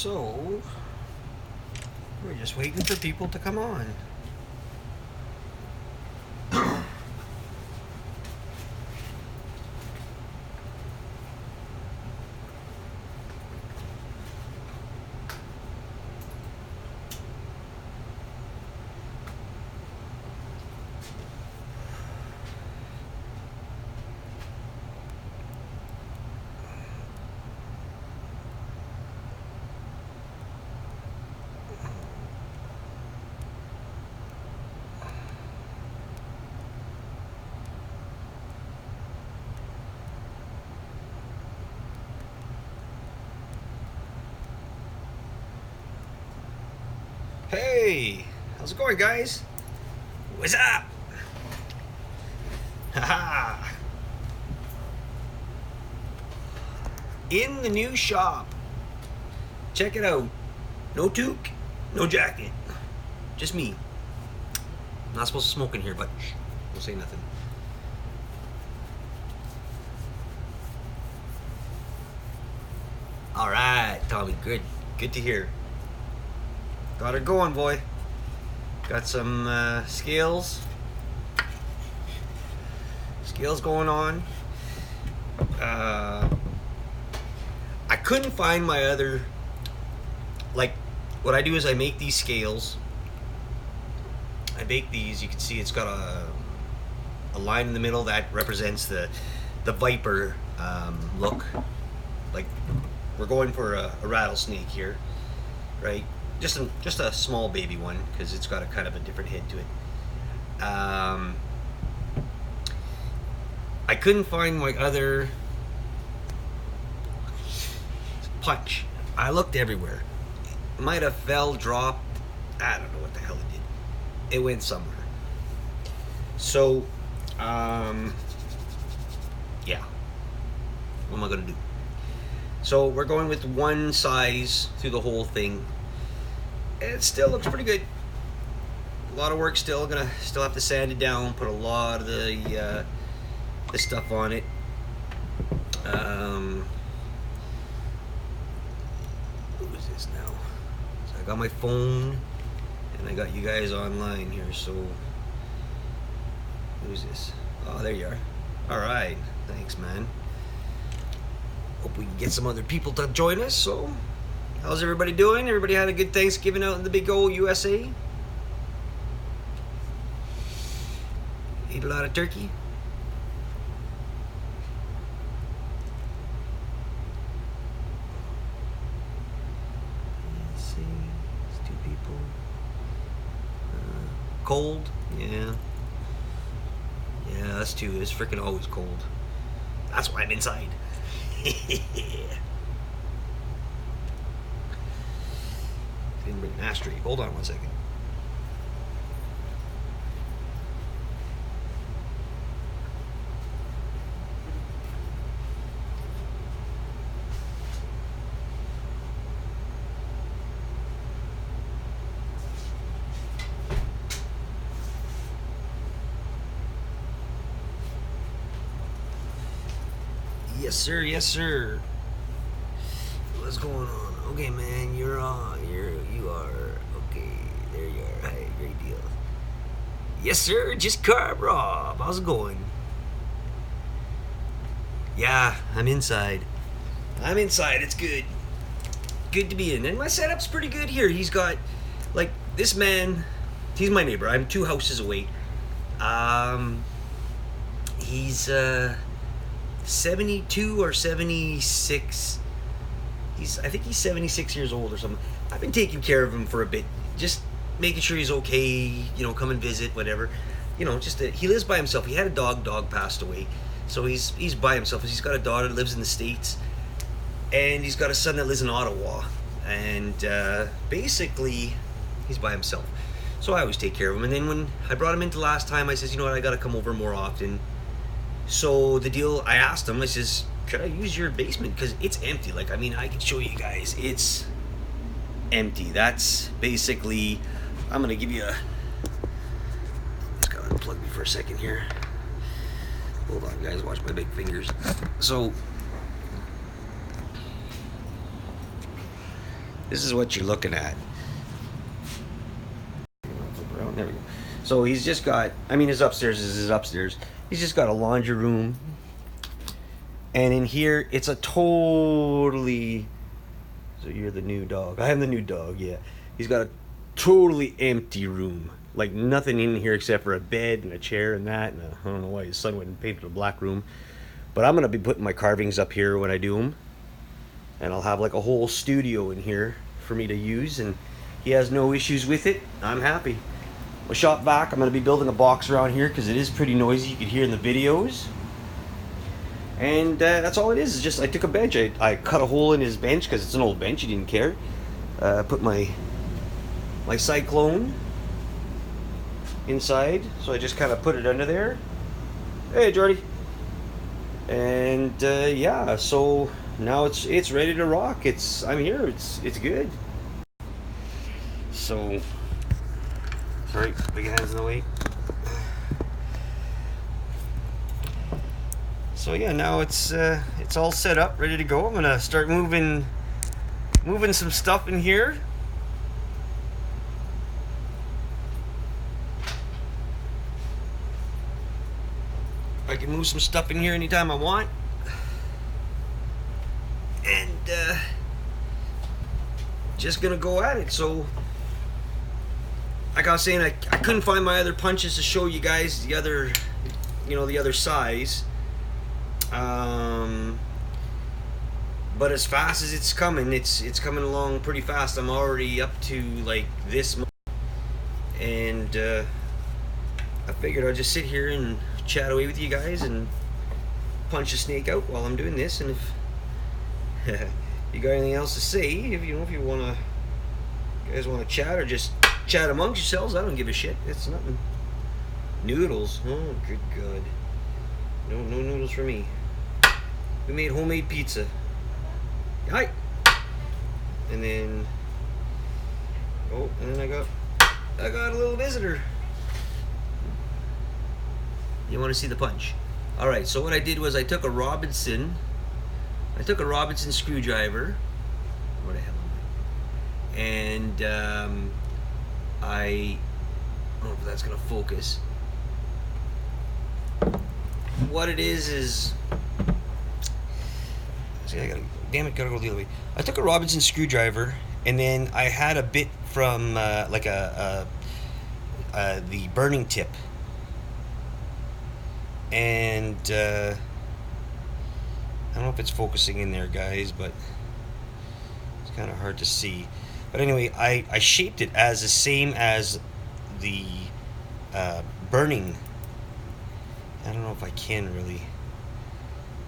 So, we're just waiting for people to come on. Hey, how's it going, guys? What's up? Haha. In the new shop. Check it out. No toque, no jacket. Just me. I'm not supposed to smoke in here, but shh, don't say nothing. All right, Tommy, good. Good to hear. Got her going, boy. Got some scales. Scales going on. I couldn't find my other. Like, what I do is I make these scales. I bake these. You can see it's got a line in the middle that represents the viper look. Like, we're going for a rattlesnake here, right? Just a small baby one because it's got a kind of a different head to it. I couldn't find my other punch. I looked everywhere. It might have fell, dropped. I don't know what the hell it did. It went somewhere. So, yeah. What am I gonna do? So we're going with one size through the whole thing. It still looks pretty good. A lot of work still. Gonna still have to sand it down. Put a lot of the stuff on it. Who is this now? So I got my phone, and I got you guys online here. So who's this? Oh, there you are. All right. Thanks, man. Hope we can get some other people to join us. So. How's everybody doing? Everybody had a good Thanksgiving out in the big old USA? Ate a lot of turkey? Let's see. It's two people. Cold? Yeah. Yeah, that's two. It's freaking always cold. That's why I'm inside. Didn't bring an ashtray. Hold on one second. Yes, sir. Yes, sir. What's going on? Okay, man, you're on. You are. Okay, there you are. Hey, great deal. Yes, sir. Just Carve Rob. How's it going? Yeah, I'm inside. I'm inside. It's good. Good to be in. And my setup's pretty good here. He's got, like, this man. He's my neighbor. I'm 2 houses away. He's 72 or 76. I think he's 76 years old or something. I've been taking care of him for a bit, just making sure he's okay, come and visit, whatever. He lives by himself. He had a dog passed away. So he's by himself. He's got a daughter that lives in the States, and he's got a son that lives in Ottawa. And basically, he's by himself. So I always take care of him. And then when I brought him into last time, I says, you know what, I got to come over more often. So the deal, I asked him, I says, could I use your basement? Because it's empty. Like, I can show you guys. It's empty. That's basically, I'm going to give you a, just got to unplug me for a second here. Hold on, guys. Watch my big fingers. So, This is what you're looking at. There we go. So he's just got, I mean, his upstairs is his upstairs. He's just got a laundry room. And in here, it's a totally, so you're the new dog. I am the new dog, yeah. He's got a totally empty room. Like nothing in here except for a bed and a chair and that. And I don't know why his son went and painted a black room. But I'm going to be putting my carvings up here when I do them. And I'll have like a whole studio in here for me to use. And he has no issues with it. I'm happy. My shop vac, I'm going to be building a box around here because it is pretty noisy. You can hear in the videos. And that's all it is. It's just I took a bench. I cut a hole in his bench because it's an old bench. He didn't care. Put my cyclone inside. So I just kind of put it under there. Hey, Jordy. And yeah, so now it's ready to rock. I'm here. It's good. So. Sorry, big hands in the way. So yeah, now it's all set up, ready to go. I'm gonna start moving some stuff in here. I can move some stuff in here anytime I want. And just gonna go at it. So like I was saying, I couldn't find my other punches to show you guys the other, the other size. But as fast as it's coming, it's coming along pretty fast. I'm already up to like this, and I figured I'd just sit here and chat away with you guys and punch a snake out while I'm doing this. And if you got anything else to say, if you guys want to chat or just chat amongst yourselves, I don't give a shit. It's nothing. Noodles. Oh, good God. No noodles for me. We made homemade pizza. Hi. And then, I got a little visitor. You want to see the punch? All right. So what I did was I took a Robinson screwdriver. Where the hell am I? And I don't know if that's gonna focus. What it is see, gotta go the other way. I took a Robinson screwdriver, and then I had a bit from the burning tip, and I don't know if it's focusing in there, guys, but it's kind of hard to see. But anyway, I shaped it as the same as the burning. I don't know if I can really.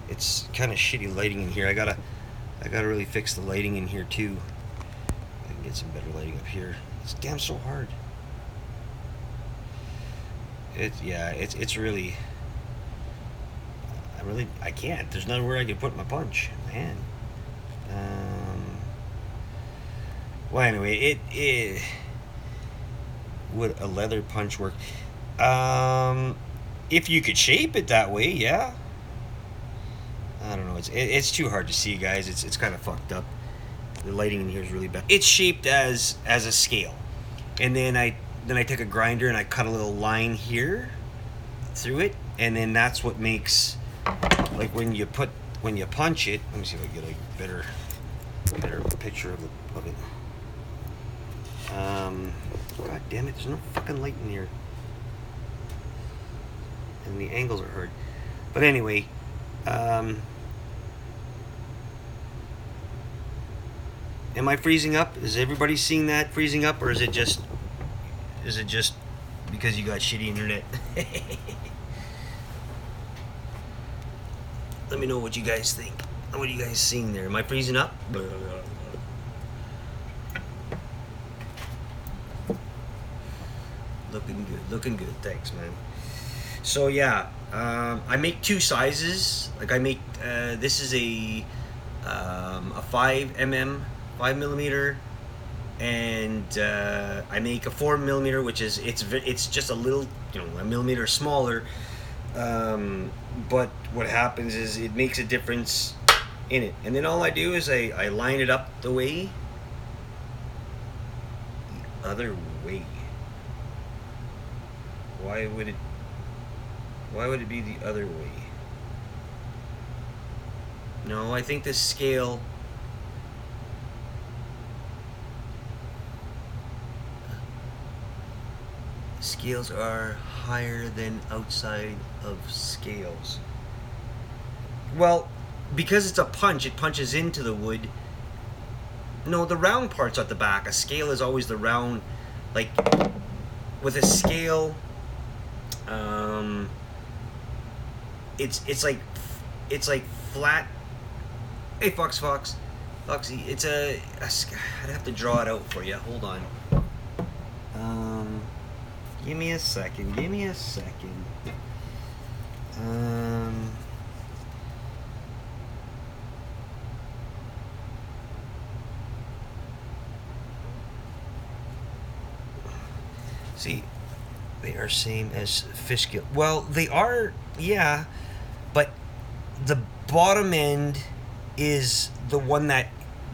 It's kind of shitty lighting in here. I gotta really fix the lighting in here too. I can get some better lighting up here. It's damn so hard. It's really. I can't. There's nowhere I can put my punch, man. Well, anyway, it would a leather punch work? If you could shape it that way, yeah. I don't know. It's too hard to see, guys. It's kind of fucked up. The lighting in here is really bad. It's shaped as a scale, and then I take a grinder and I cut a little line here through it, and then that's what makes, like, when you punch it. Let me see if I can get a better picture of it. God damn it! There's no fucking light in here, and the angles are hard. But anyway. Am I freezing up? Is everybody seeing that freezing up, or is it just because you got shitty internet? Let me know what you guys think. What are you guys seeing there? Am I freezing up? Looking good. Thanks, man. So yeah, I make two sizes. Like I make this is a 5 millimeter, and I make a 4 millimeter, which is it's just a little, a millimeter smaller. But what happens is it makes a difference in it, and then all I do is I line it up the way other way? Why would it be the other way? No, I think the scale. Scales are higher than outside of scales. Well, because it's a punch, it punches into the wood. No, the round part's at the back. A scale is always the round, like with a scale. It's like flat. Hey, Foxy. I'd have to draw it out for you. Hold on. Give me a second. See, they are same as fish gill. Well, they are, yeah, but the bottom end is the one that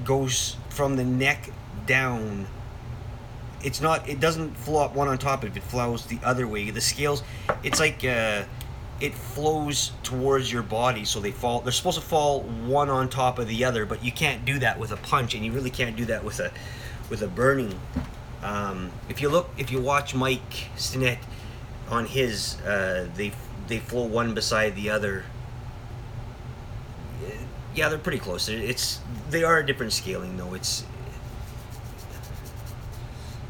goes from the neck down. It's not. It doesn't flow up one on top of it. It flows the other way. The scales, it's like it flows towards your body, so they fall. They're supposed to fall one on top of the other, but you can't do that with a punch, and you really can't do that with a burning. If you watch Mike Stinnett on his, they flow one beside the other. Yeah, they're pretty close. They are a different scaling though.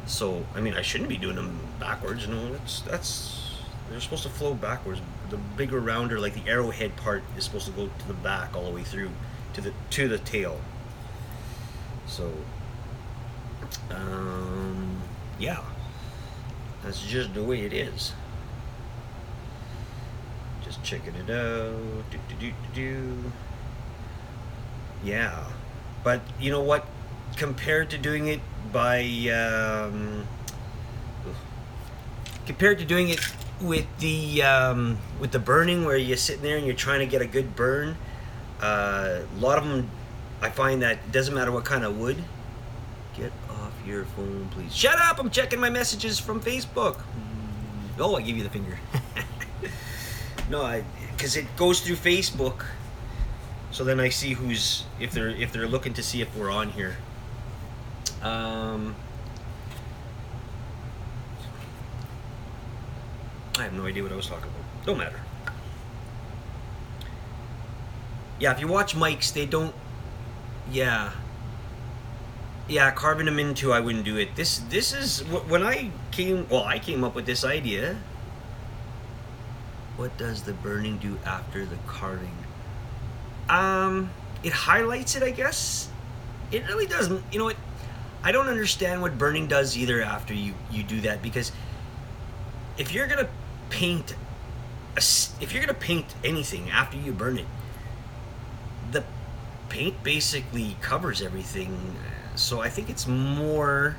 So I mean, I shouldn't be doing them backwards. No, they're supposed to flow backwards. The bigger, rounder, like the arrowhead part, is supposed to go to the back all the way through to the tail. So, yeah, that's just the way it is. Just checking it out. Yeah, but you know what? Compared to doing it by with the burning, where you're sitting there and you're trying to get a good burn, a lot of them, I find that it doesn't matter what kind of wood. Get off your phone, please. Shut up! I'm checking my messages from Facebook. Oh, I give you the finger. No, because it goes through Facebook, so then I see if they're looking to see if we're on here. I have no idea what I was talking about. Don't matter. Yeah, if you watch Mike's, they don't. Yeah, carving them into, I wouldn't do it. This is when I came up with this idea. What does the burning do after the carving? It highlights it, I guess. It really doesn't. You know what? I don't understand what burning does either after you do that, because if you're gonna paint anything after you burn it, the paint basically covers everything. So I think it's more.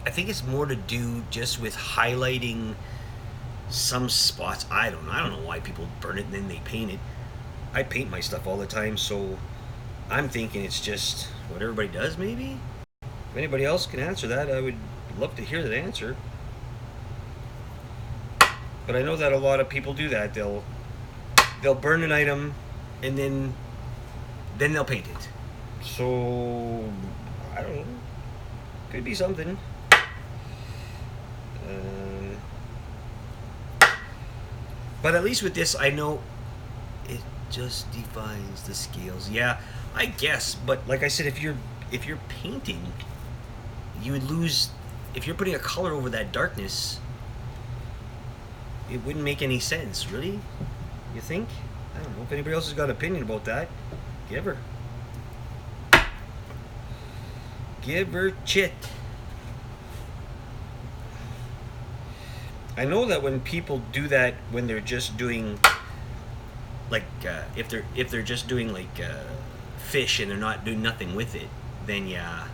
I think it's more to do just with highlighting some spots. I don't know why people burn it and then they paint it. I paint my stuff all the time, so I'm thinking it's just what everybody does, maybe? If anybody else can answer that, I would love to hear that answer. But I know that a lot of people do that. They'll burn an item and then they'll paint it. So I don't know. Could be something. But at least with this, I know it just defines the scales. Yeah, I guess. But like I said, if you're painting, you would lose. If you're putting a color over that darkness, it wouldn't make any sense, really. You think? I don't know. If anybody else has got an opinion about that, give her chit. I know that when people do that, when they're just doing, like, if they're just doing like fish and they're not doing nothing with it, then yeah.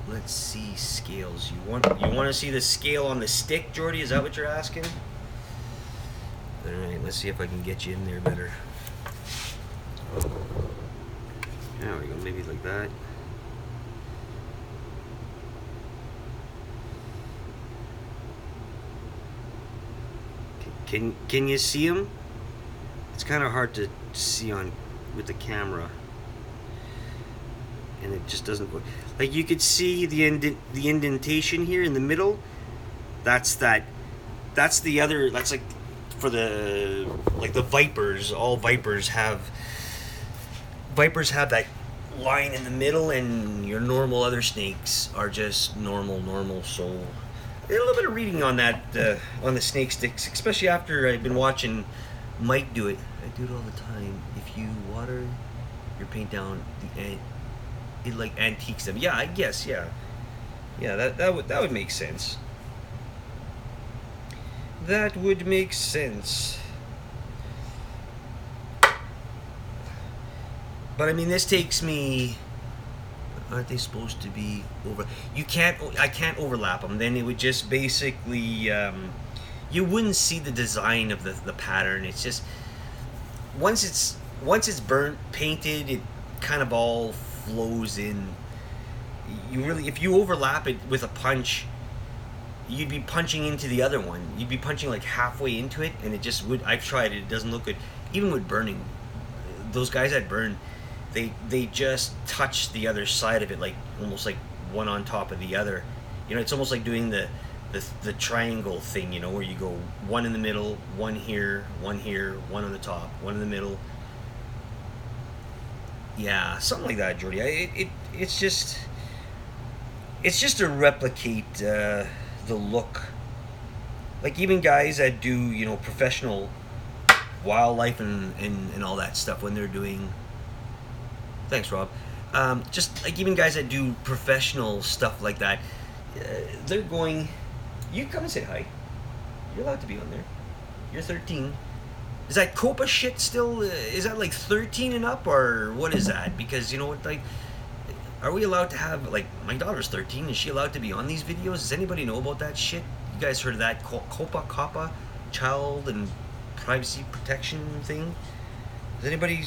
Let's see scales. You want to see the scale on the stick, Jordy? Is that what you're asking? All right, let's see if I can get you in there better. There we go. Maybe like that. Can you see them? It's kind of hard to see on with the camera, and it just doesn't work. Like you could see the indentation here in the middle. That's the other. That's like for the vipers. All vipers have that line in the middle, and your normal other snakes are just normal. So I did a little bit of reading on that on the snake sticks, especially after I've been watching Mike do it. I do it all the time. If you water your paint down, it like antiques them. Yeah, I guess. Yeah. That would make sense. That would make sense. But I mean, this takes me. Aren't they supposed to be over? I can't overlap them. Then it would just basically. You wouldn't see the design of the pattern. It's just once it's burnt, painted, it kind of all flows in. If you overlap it with a punch, you'd be punching into the other one. You'd be punching like halfway into it, and it just would. I've tried it. It doesn't look good. Even with burning, those guys that burn, they just touch the other side of it, like almost like one on top of the other. It's almost like doing the triangle thing, where you go one in the middle, one here, one on the top, one in the middle. Yeah, something like that, Jordy. It's just to replicate the look. Like even guys that do, professional wildlife and all that stuff when they're doing. Thanks, Rob. Just like even guys that do professional stuff like that, they're going. You come and say hi. You're allowed to be on there. You're 13. Is that Copa shit still? Is that like 13 and up, or what is that? Because like, are we allowed to have like my daughter's 13? Is she allowed to be on these videos? Does anybody know about that shit? You guys heard of that Copa child and privacy protection thing? Has anybody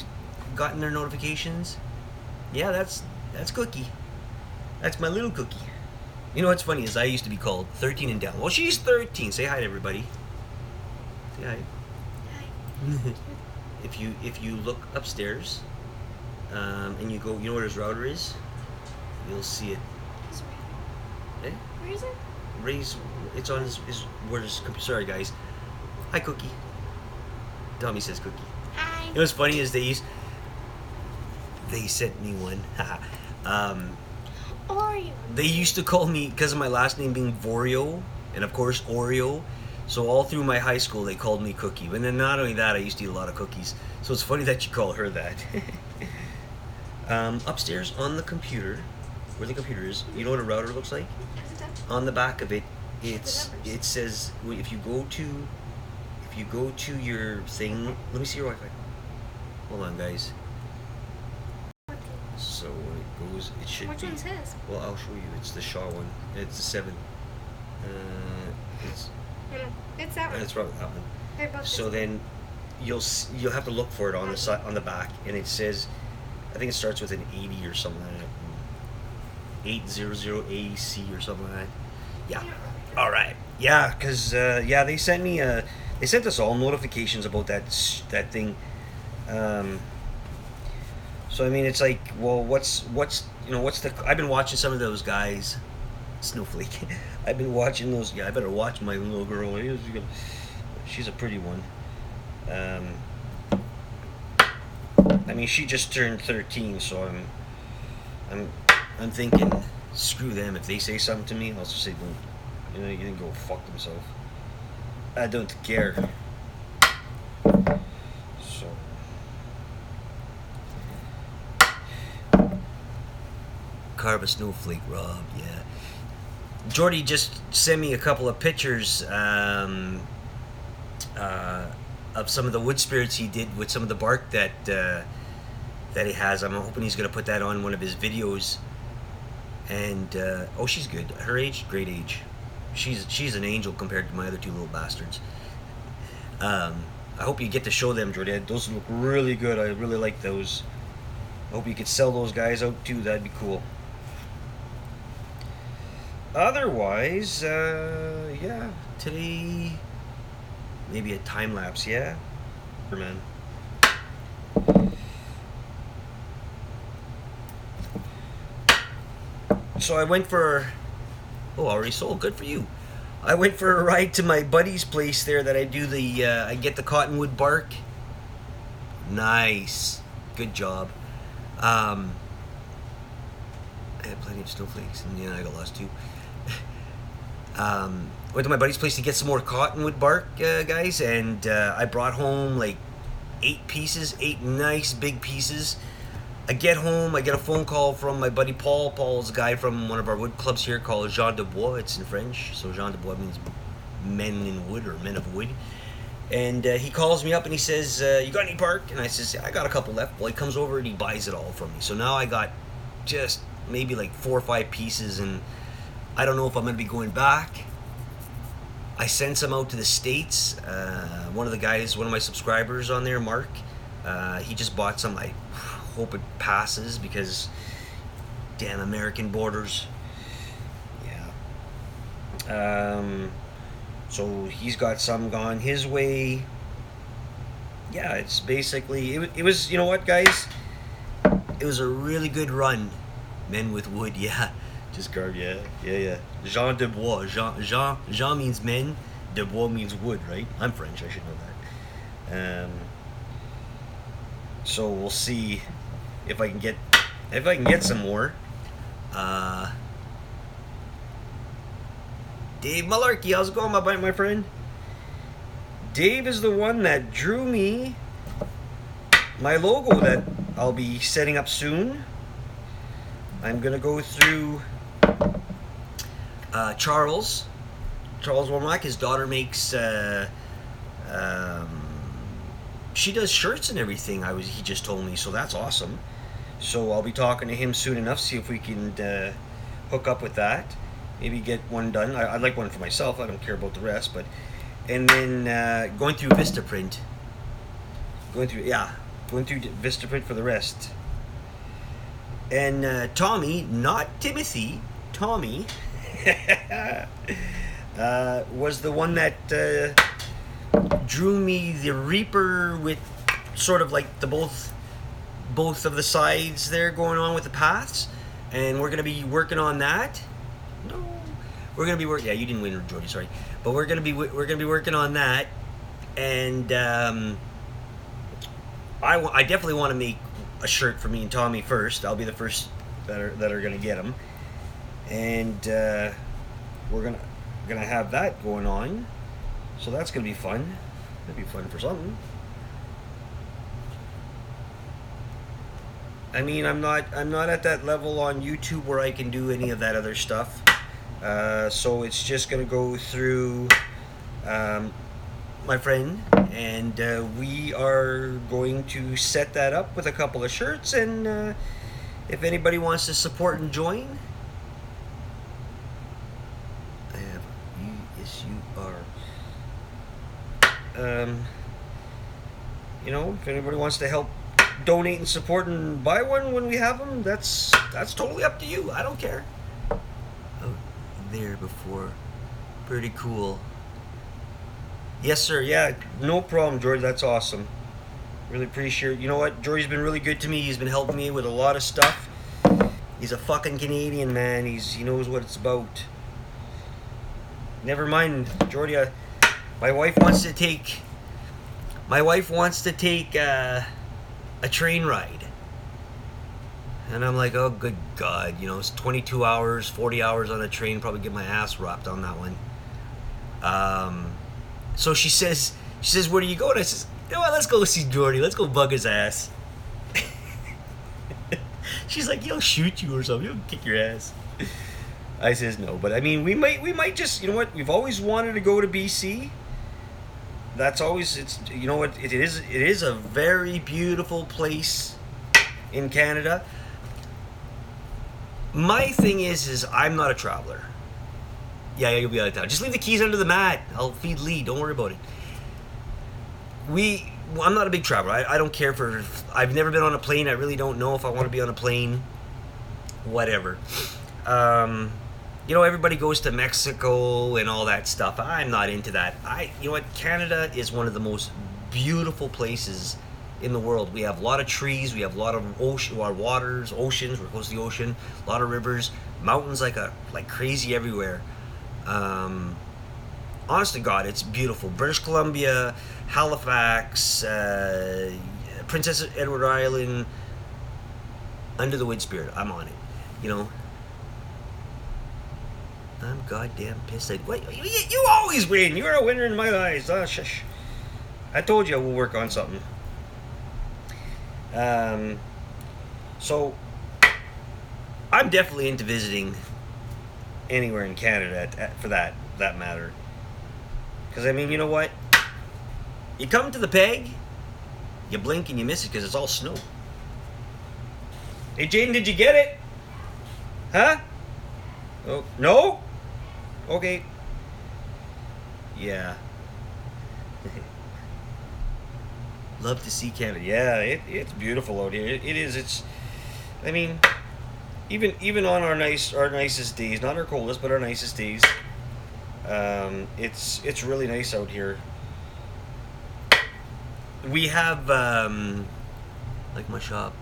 gotten their notifications? Yeah, that's Cookie. That's my little Cookie. What's funny is I used to be called 13 and down. Well, she's 13. Say hi to everybody. Say hi. Hi. If you look upstairs, and you go, where his router is? You'll see it. Eh? Where is it? Ray's. It's on his. Where's? Sorry, guys. Hi, Cookie. Tommy says Cookie. Hi. What's funny is they sent me one. Oreo. They used to call me, because of my last name being Vorio, and of course Oreo. So all through my high school, they called me Cookie. And then not only that, I used to eat a lot of cookies. So it's funny that you call her that. Upstairs on the computer, where the computer is, you know what a router looks like? On the back of it, it says if you go to your thing. Let me see your Wi-Fi. Hold on, guys. So when it goes, it should Which be. one's his? Well, I'll show you. It's the Shaw one. It's the 7. It's that one. That's probably that one. They're both So then you'll have to look for it on the side, on the back, and it says, I think it starts with an 80 or something like that. 800 AEC or something like that. Yeah. All right. Yeah, because they sent me they sent us all notifications about that thing. So I mean, it's like, well, what's the? I've been watching some of those guys. Snowflake. I've been watching those. Yeah, I better watch my little girl. She's a pretty one. I mean, she just turned 13, so I'm thinking, screw them. If they say something to me, I'll just say, well, you can go fuck themselves. I don't care. So. Carve a snowflake, Rob. Yeah. Jordy just sent me a couple of pictures of some of the wood spirits he did with some of the bark that he has. I'm hoping he's going to put that on one of his videos. And she's good. Her age, great age. She's an angel compared to my other two little bastards. I hope you get to show them, Jordy. Those look really good. I really like those. I hope you could sell those guys out too. That'd be cool. Otherwise, yeah, today maybe a time lapse. Yeah, man. So I went for. Oh, already sold. Good for you. I went for a ride to my buddy's place there that I do the. I get the cottonwood bark. Nice. Good job. I had plenty of snowflakes, and yeah, I got lost too. Went to my buddy's place to get some more cottonwood bark, guys, and I brought home like 8 pieces, 8 nice big pieces. I get home, I get a phone call from my buddy Paul. Paul's a guy from one of our wood clubs here called Jean de Bois. It's in French, so Jean de Bois means men in wood or men of wood. And he calls me up and he says, you got any bark? And I says, I got a couple left. Well, he comes over and he buys it all from me. So now I got just maybe like 4 or 5 pieces, and I don't know if I'm going to be going back. I sent some out to the States. One of the guys, one of my subscribers on there, Mark, he just bought some. I hope it passes because damn American borders. Yeah. So he's got some gone his way. Yeah, it's basically, it was, you know what, guys? It was a really good run. Men with wood, yeah. Just carve, yeah. Jean de Bois. Jean means men. De Bois means wood, right? I'm French, I should know that. So we'll see if I can get some more. Dave Malarkey, how's it going, my friend? Dave is the one that drew me my logo that I'll be setting up soon. I'm gonna go through Charles Womack. His daughter makes she does shirts and everything. He just told me, so that's awesome. So I'll be talking to him soon enough, see if we can hook up with that. Maybe get one done. I'd like one for myself. I don't care about the rest, but and then going through Vistaprint. Going through Vistaprint for the rest. And Tommy, not Timothy, Tommy, was the one that drew me the Reaper with sort of like the both of the sides there going on with the paths, and we're gonna be working on that. No, we're gonna be working. Yeah, you didn't win, Jordy. Sorry, but we're gonna be working on that, and I definitely want to make a shirt for me and Tommy first. I'll be the first that are gonna get them, and we're gonna have that going on. So that's gonna be fun. That'd be fun for something. I mean, I'm not at that level on YouTube where I can do any of that other stuff. So it's just gonna go through my friend, and we are going to set that up with a couple of shirts, and if anybody wants to support and join, I have USUR. You know, if anybody wants to help donate and support and buy one when we have them, that's totally up to you. I don't care. Oh, there before, pretty cool. Yes, sir. Yeah, no problem, George. That's awesome. Really appreciate it. You know what? George's been really good to me. He's been helping me with a lot of stuff. He's a fucking Canadian, man. He knows what it's about. Never mind, Jordy. My wife wants to take a train ride, and I'm like, oh, good God, you know, it's 22 hours, 40 hours on a train. Probably get my ass wrapped on that one. So she says, where do you go? And I says, you know what, let's go see Jordy. Let's go bug his ass. She's like, he'll shoot you or something. He'll kick your ass. I says, no, but I mean, we might just, you know what, we've always wanted to go to BC. That's always, it's, you know what, it is a very beautiful place in Canada. My thing is I'm not a traveler. Yeah, you'll be out of town. Just leave the keys under the mat. I'll feed Lee. Don't worry about it. I'm not a big traveler. I don't care for... I've never been on a plane. I really don't know if I want to be on a plane. Whatever. You know, everybody goes to Mexico and all that stuff. I'm not into that. You know what? Canada is one of the most beautiful places in the world. We have a lot of trees. We have a lot of ocean, a lot of waters, oceans. We're close to the ocean. A lot of rivers, mountains like crazy everywhere. Honest to God, it's beautiful. British Columbia, Halifax, Princess Edward Island, under the wind spirit. I'm on it. You know. I'm goddamn pissed. What? You always win. You're a winner in my eyes. Oh, shush. I told you I will work on something. So, I'm definitely into visiting anywhere in Canada for that matter. Because, I mean, you know what? You come to the peg, you blink and you miss it because it's all snow. Hey, Jaden, did you get it? Huh? Oh, no? Okay. Yeah. Love to see Canada. Yeah, it's beautiful out here. It is. It's. I mean, even on our nicest days, not our coldest, but our nicest days, it's really nice out here. We have like my shop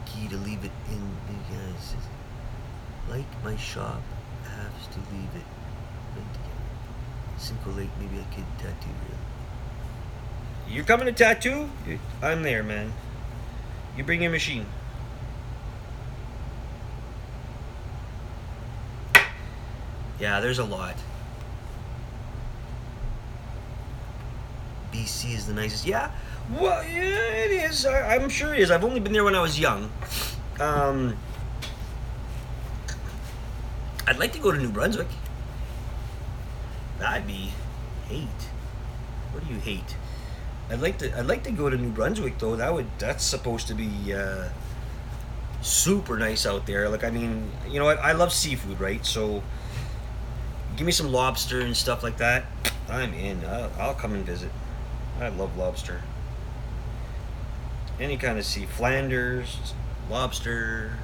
key to leave it in. Guys, like my shop has to leave it. Cinco Lake, maybe I could tattoo it. You're coming to tattoo? I'm there, man. You bring your machine. Yeah, there's a lot. BC is the nicest. Yeah, well, yeah, it is. I'm sure it is. I've only been there when I was young. I'd like to go to New Brunswick. That'd be hate. What do you hate? I'd like to go to New Brunswick though. That's supposed to be super nice out there. Like, I mean, you know what? I love seafood, right? So give me some lobster and stuff like that. I'm in. I'll come and visit. I love lobster. Any kind of sea. Flanders, lobster,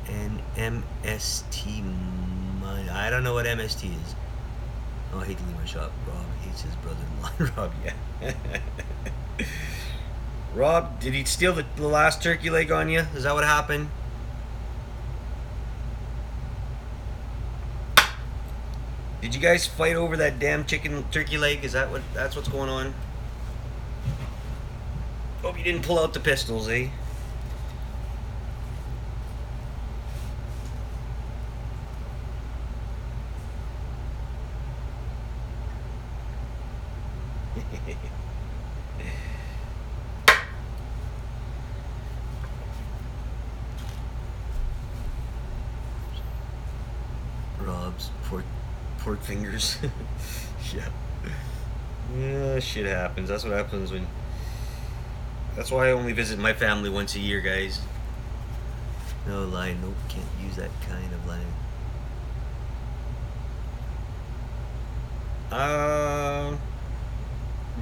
and MST. I don't know what MST is. Oh, I hate to leave my shop. Rob hates his brother-in-law. Rob, yeah. Rob, did he steal the last turkey leg on you? Is that what happened? Did you guys fight over that damn turkey leg? That's what's going on? Hope you didn't pull out the pistols, eh? Rob's pork fingers. Yeah, shit happens. That's what happens when. That's why I only visit my family once a year, guys. No line. Nope, can't use that kind of line.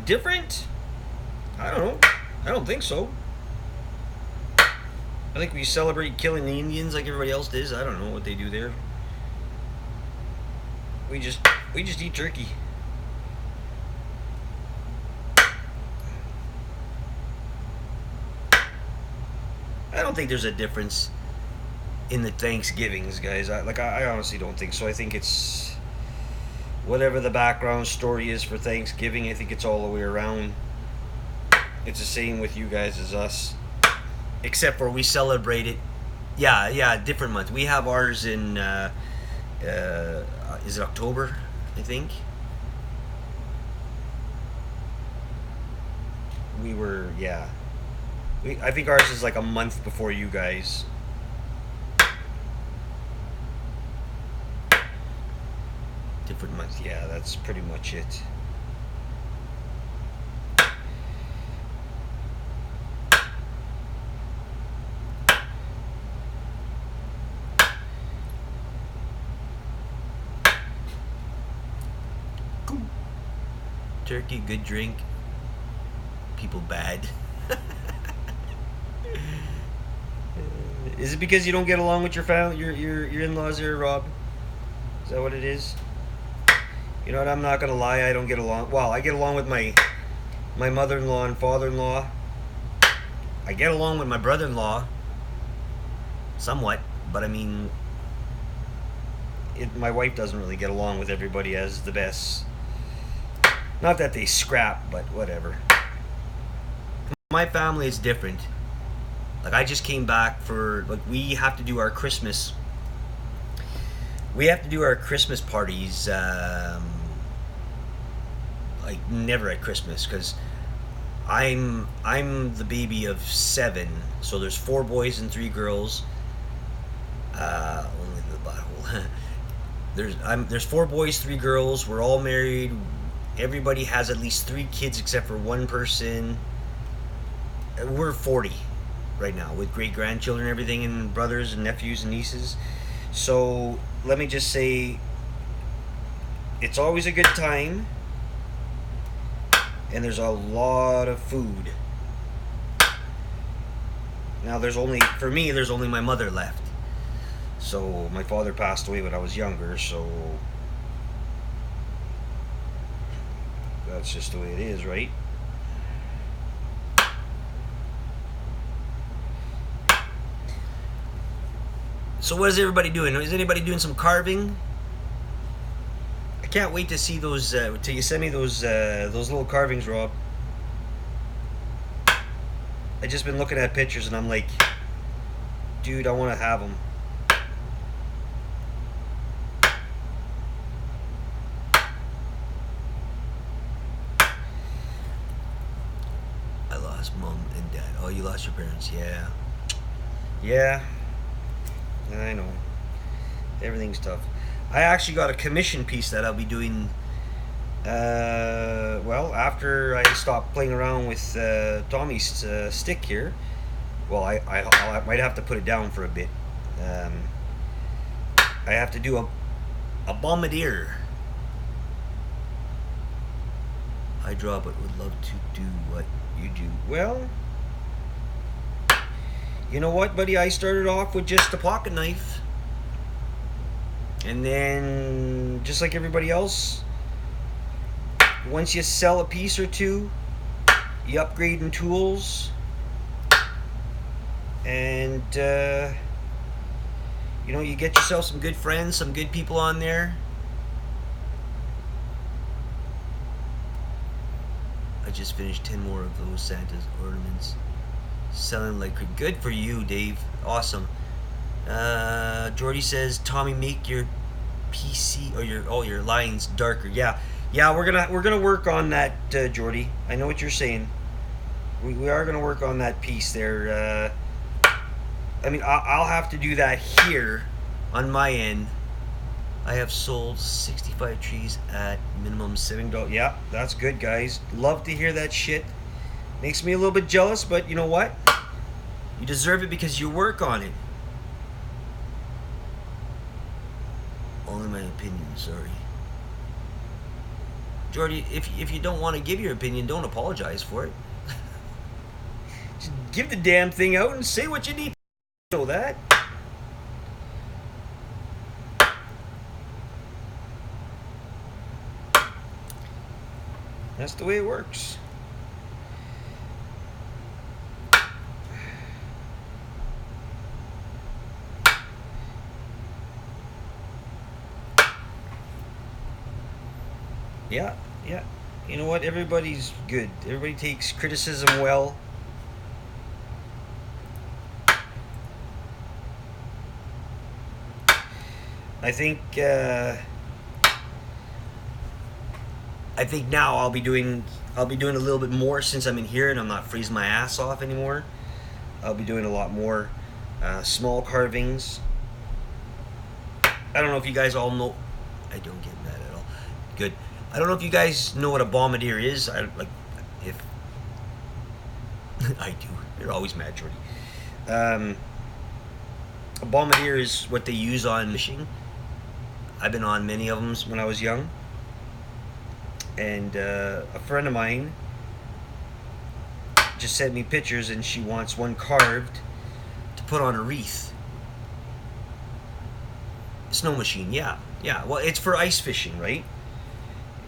Different? I don't know. I don't think so. I think we celebrate killing the Indians like everybody else does. I don't know what they do there. We just eat turkey. I don't think there's a difference in the Thanksgivings, guys. I honestly don't think so. I think it's whatever the background story is for Thanksgiving. I think it's all the way around. It's the same with you guys as us, except for we celebrate it. Yeah, different month. We have ours in. Is it October? I think. I think ours is like a month before you guys. Different months. Yeah, that's pretty much it. Turkey, good drink. People bad. Is it because you don't get along with your family, your in-laws there, Rob? Is that what it is? You know what? I'm not gonna lie. I don't get along. Well, I get along with my mother-in-law and father-in-law. I get along with my brother-in-law somewhat, but I mean, my wife doesn't really get along with everybody as the best. Not that they scrap, but whatever. My family is different. Like, I just came back for, like, we have to do our Christmas. We have to do our Christmas parties, like, never at Christmas, because I'm the baby of 7, so there's 4 boys and 3 girls. Only the butthole. There's 4 boys, 3 girls. We're all married. Everybody has at least 3 kids except for one person. We're 40 right now with great grandchildren and everything, and brothers and nephews and nieces. So let me just say, it's always a good time, and there's a lot of food. Now there's only my mother left. So my father passed away when I was younger, so that's just the way it is, right? So what is everybody doing? Is anybody doing some carving? I can't wait to see those, till you send me those little carvings, Rob. I just been looking at pictures and I'm like, dude, I want to have them. I lost mom and dad. Oh, you lost your parents? Yeah. Yeah. I know. Everything's tough. I actually got a commission piece that I'll be doing, well, after I stop playing around with Tommy's stick here. Well, I might have to put it down for a bit. I have to do a bombardier. I draw but would love to do what you do. Well, you know what, buddy? I started off with just a pocket knife. And then, just like everybody else, once you sell a piece or two, you upgrade in tools. And, you know, you get yourself some good friends, some good people on there. I just finished 10 more of those Santa's ornaments. Selling like good for you, Dave. Awesome. Jordy says, Tommy, make your PC or your lines darker. Yeah, we're gonna work on that, Jordy. I know what you're saying. We are gonna work on that piece there. I mean, I'll have to do that here on my end. I have sold 65 trees at minimum $7. Yeah, that's good, guys. Love to hear that shit. Makes me a little bit jealous, but you know what? You deserve it because you work on it. Only my opinion, sorry. Jordy, if you don't want to give your opinion, don't apologize for it. Just give the damn thing out and say what you need to know that. That's the way it works. Yeah. You know what? Everybody's good. Everybody takes criticism well. I think now I'll be doing a little bit more since I'm in here and I'm not freezing my ass off anymore. I'll be doing a lot more small carvings. I don't know if you guys all know. I don't get mad at all. Good. I don't know if you guys know what a bombardier is. If I do, you're always mad, Jordy. A bombardier is what they use on fishing. I've been on many of them when I was young. And a friend of mine just sent me pictures, and she wants one carved to put on a wreath. Snow machine, yeah, yeah. Well, it's for ice fishing, right?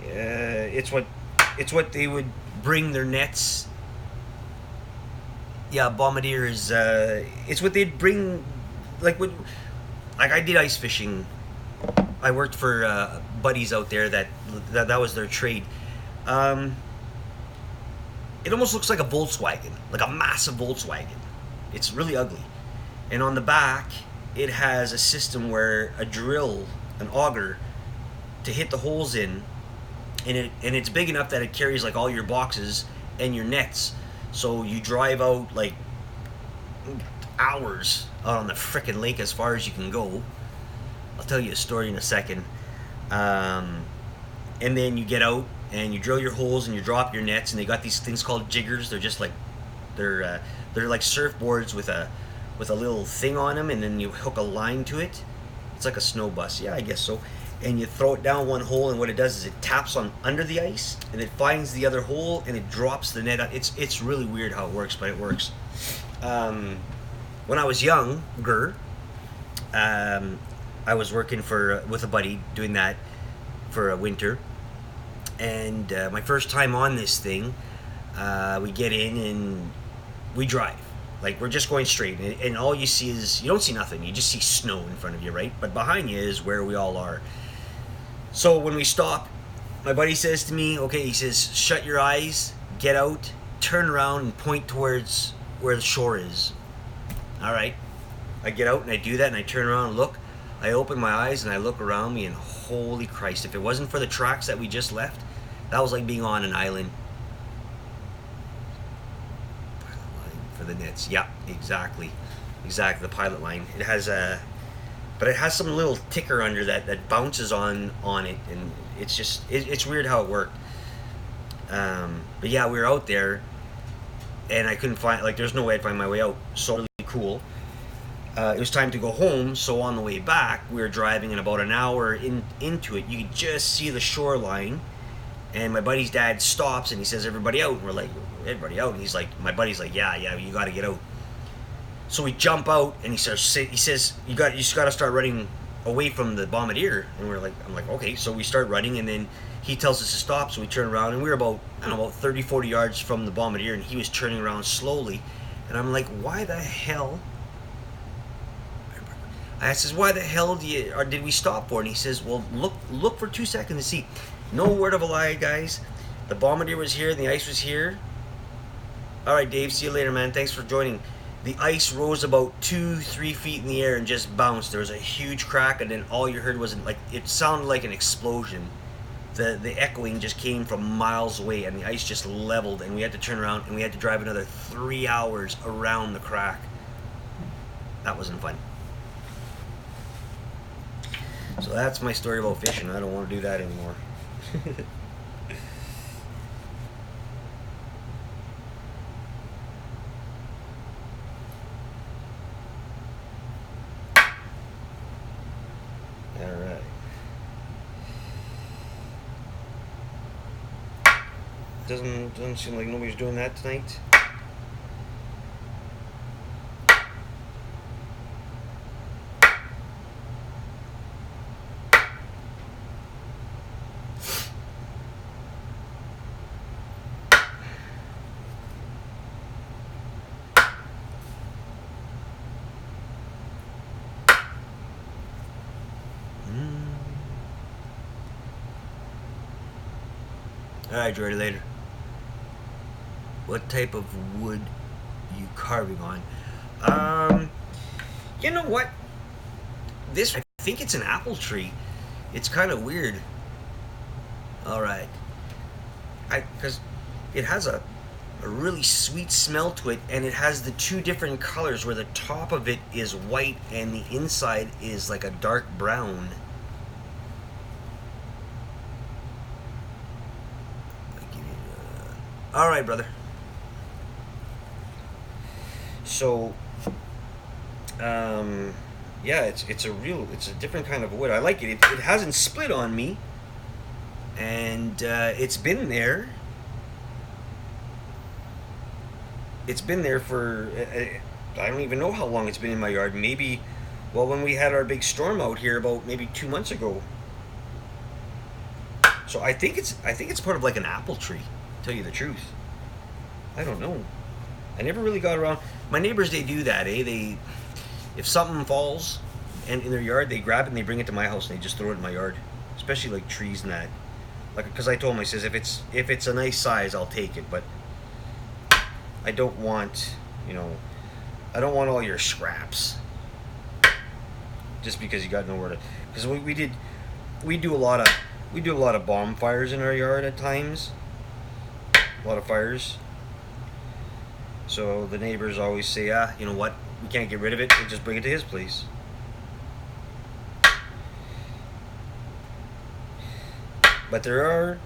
It's what they would bring their nets. Yeah, bombardier is. It's what they'd bring, like like I did ice fishing. I worked for buddies out there that was their trade. Um, it almost looks like a Volkswagen, like a massive Volkswagen. It's really ugly, and on the back it has a system where a drill, an auger, to hit the holes in, and it's big enough that it carries like all your boxes and your nets. So you drive out like hours out on the frickin' lake as far as you can go. I'll tell you a story in a second. And then you get out and you drill your holes and you drop your nets, and they got these things called jiggers. They're just like they're like surfboards with a little thing on them, and then you hook a line to it. It's like a snow bus, yeah, I guess so. And you throw it down one hole, and what it does is it taps on under the ice, and it finds the other hole, and it drops the net out. It's really weird how it works, but it works. When I was younger, I was working with a buddy doing that for a winter, and my first time on this thing, we get in and we drive. Like, we're just going straight, and all you see is, you don't see nothing, you just see snow in front of you, right? But behind you is where we all are. So when we stop, my buddy says to me, okay, he says, shut your eyes, get out, turn around, and point towards where the shore is. All right. I get out and I do that, and I turn around and look. I open my eyes and I look around me, and holy Christ, if it wasn't for the tracks that we just left, that was like being on an island. For the nets, yeah, exactly, the pilot line. It has but it has some little ticker under that bounces on it, and it's weird how it worked. But yeah, we were out there, and I couldn't find, like, there's no way I'd find my way out. So really cool. It was time to go home, so on the way back, we were driving, and about an hour into it, you could just see the shoreline. And my buddy's dad stops and he says, everybody out. And we're like, everybody out? And he's like, my buddy's like, yeah, you got to get out. So we jump out, and he says, you just got to start running away from the bombardier. And I'm like, okay. So we start running, and then he tells us to stop. So we turn around, and we were about 30, 40 yards from the bombardier, and he was turning around slowly. And I'm like, why the hell? I says, why the hell did we stop for? And he says, well, look for 2 seconds and see. No word of a lie, guys. The bombardier was here, and the ice was here. All right, Dave, see you later, man. Thanks for joining. The ice rose about 2-3 feet in the air and just bounced. There was a huge crack, and then all you heard was, like, it sounded like an explosion. The echoing just came from miles away, and the ice just leveled, and we had to turn around, and we had to drive another 3 hours around the crack. That wasn't fun. So that's my story about fishing. I don't want to do that anymore. All right. Doesn't seem like nobody's doing that tonight. Alright, Jordy, later. What type of wood are you carving on? You know what? This, I think it's an apple tree. It's kind of weird. Alright. Because it has a really sweet smell to it, and it has the two different colors where the top of it is white and the inside is like a dark brown. All right, brother. So, yeah, it's a different kind of wood. I like it. It hasn't split on me, and it's been there. It's been there for I don't even know how long it's been in my yard. Maybe, well, when we had our big storm out here about maybe 2 months ago. So I think it's part of like an apple tree. To tell you the truth, I don't know. I never really got around. My neighbors, they do that, eh? If something falls and in their yard, they grab it and they bring it to my house and they just throw it in my yard, especially like trees and that. Like, because I told them, I says, if it's a nice size, I'll take it, but I don't want, I don't want all your scraps just because you got nowhere to. Because we do a lot of bonfires in our yard at times, a lot of fires. So the neighbors always say, you know what, we can't get rid of it, we'll just bring it to his place. But there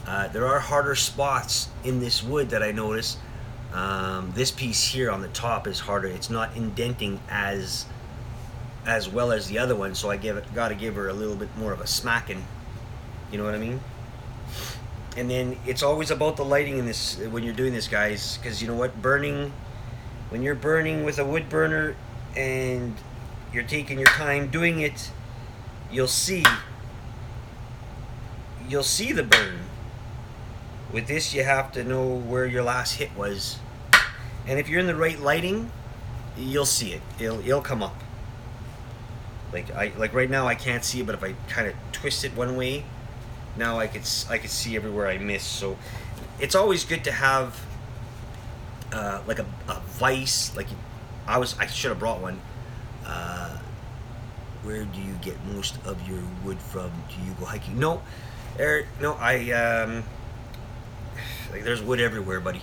are harder spots in this wood that I notice. This piece here on the top is harder. It's not indenting as well as the other one, so I got to give her a little bit more of a smacking. You know what I mean? And then it's always about the lighting in this when you're doing this, guys, because you know what, when you're burning with a wood burner and you're taking your time doing it, you'll see the burn. With this, you have to know where your last hit was, and if you're in the right lighting, you'll see it. It'll come up. Like right now, I can't see it, but if I kind of twist it one way, now I could see everywhere I miss. So it's always good to have like a vise. Like I should have brought one. Where do you get most of your wood from? Do you go hiking? No. There's wood everywhere, buddy.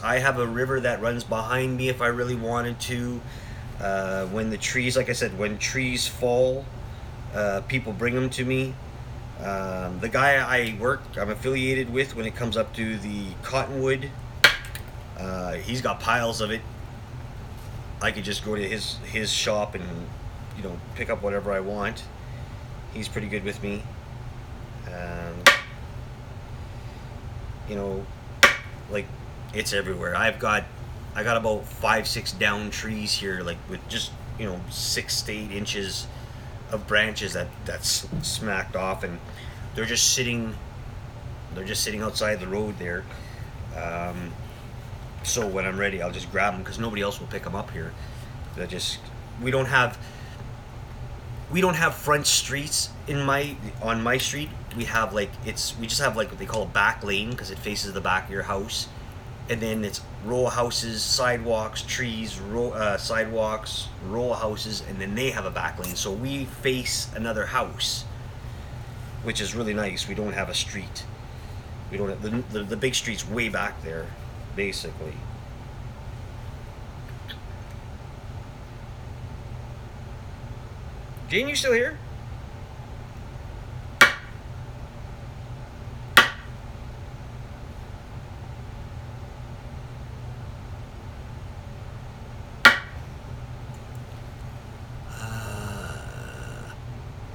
I have a river that runs behind me if I really wanted to. When the trees, like I said, when trees fall, people bring them to me. The guy I'm affiliated with when it comes up to the cottonwood, he's got piles of it. I could just go to his shop and pick up whatever I want. He's pretty good with me. Like it's everywhere. I got about 5-6 down trees here, like with just 6 to 8 inches of branches that's smacked off, and they're just sitting outside the road there. So when I'm ready, I'll just grab them because nobody else will pick them up here. We don't have front streets on my street. We just have like what they call a back lane because it faces the back of your house, and then it's row of houses, sidewalks, trees, sidewalks, row of houses, and then they have a back lane. So we face another house, which is really nice. We don't have a street. We don't have the big street's way back there, basically. Jane, you still here?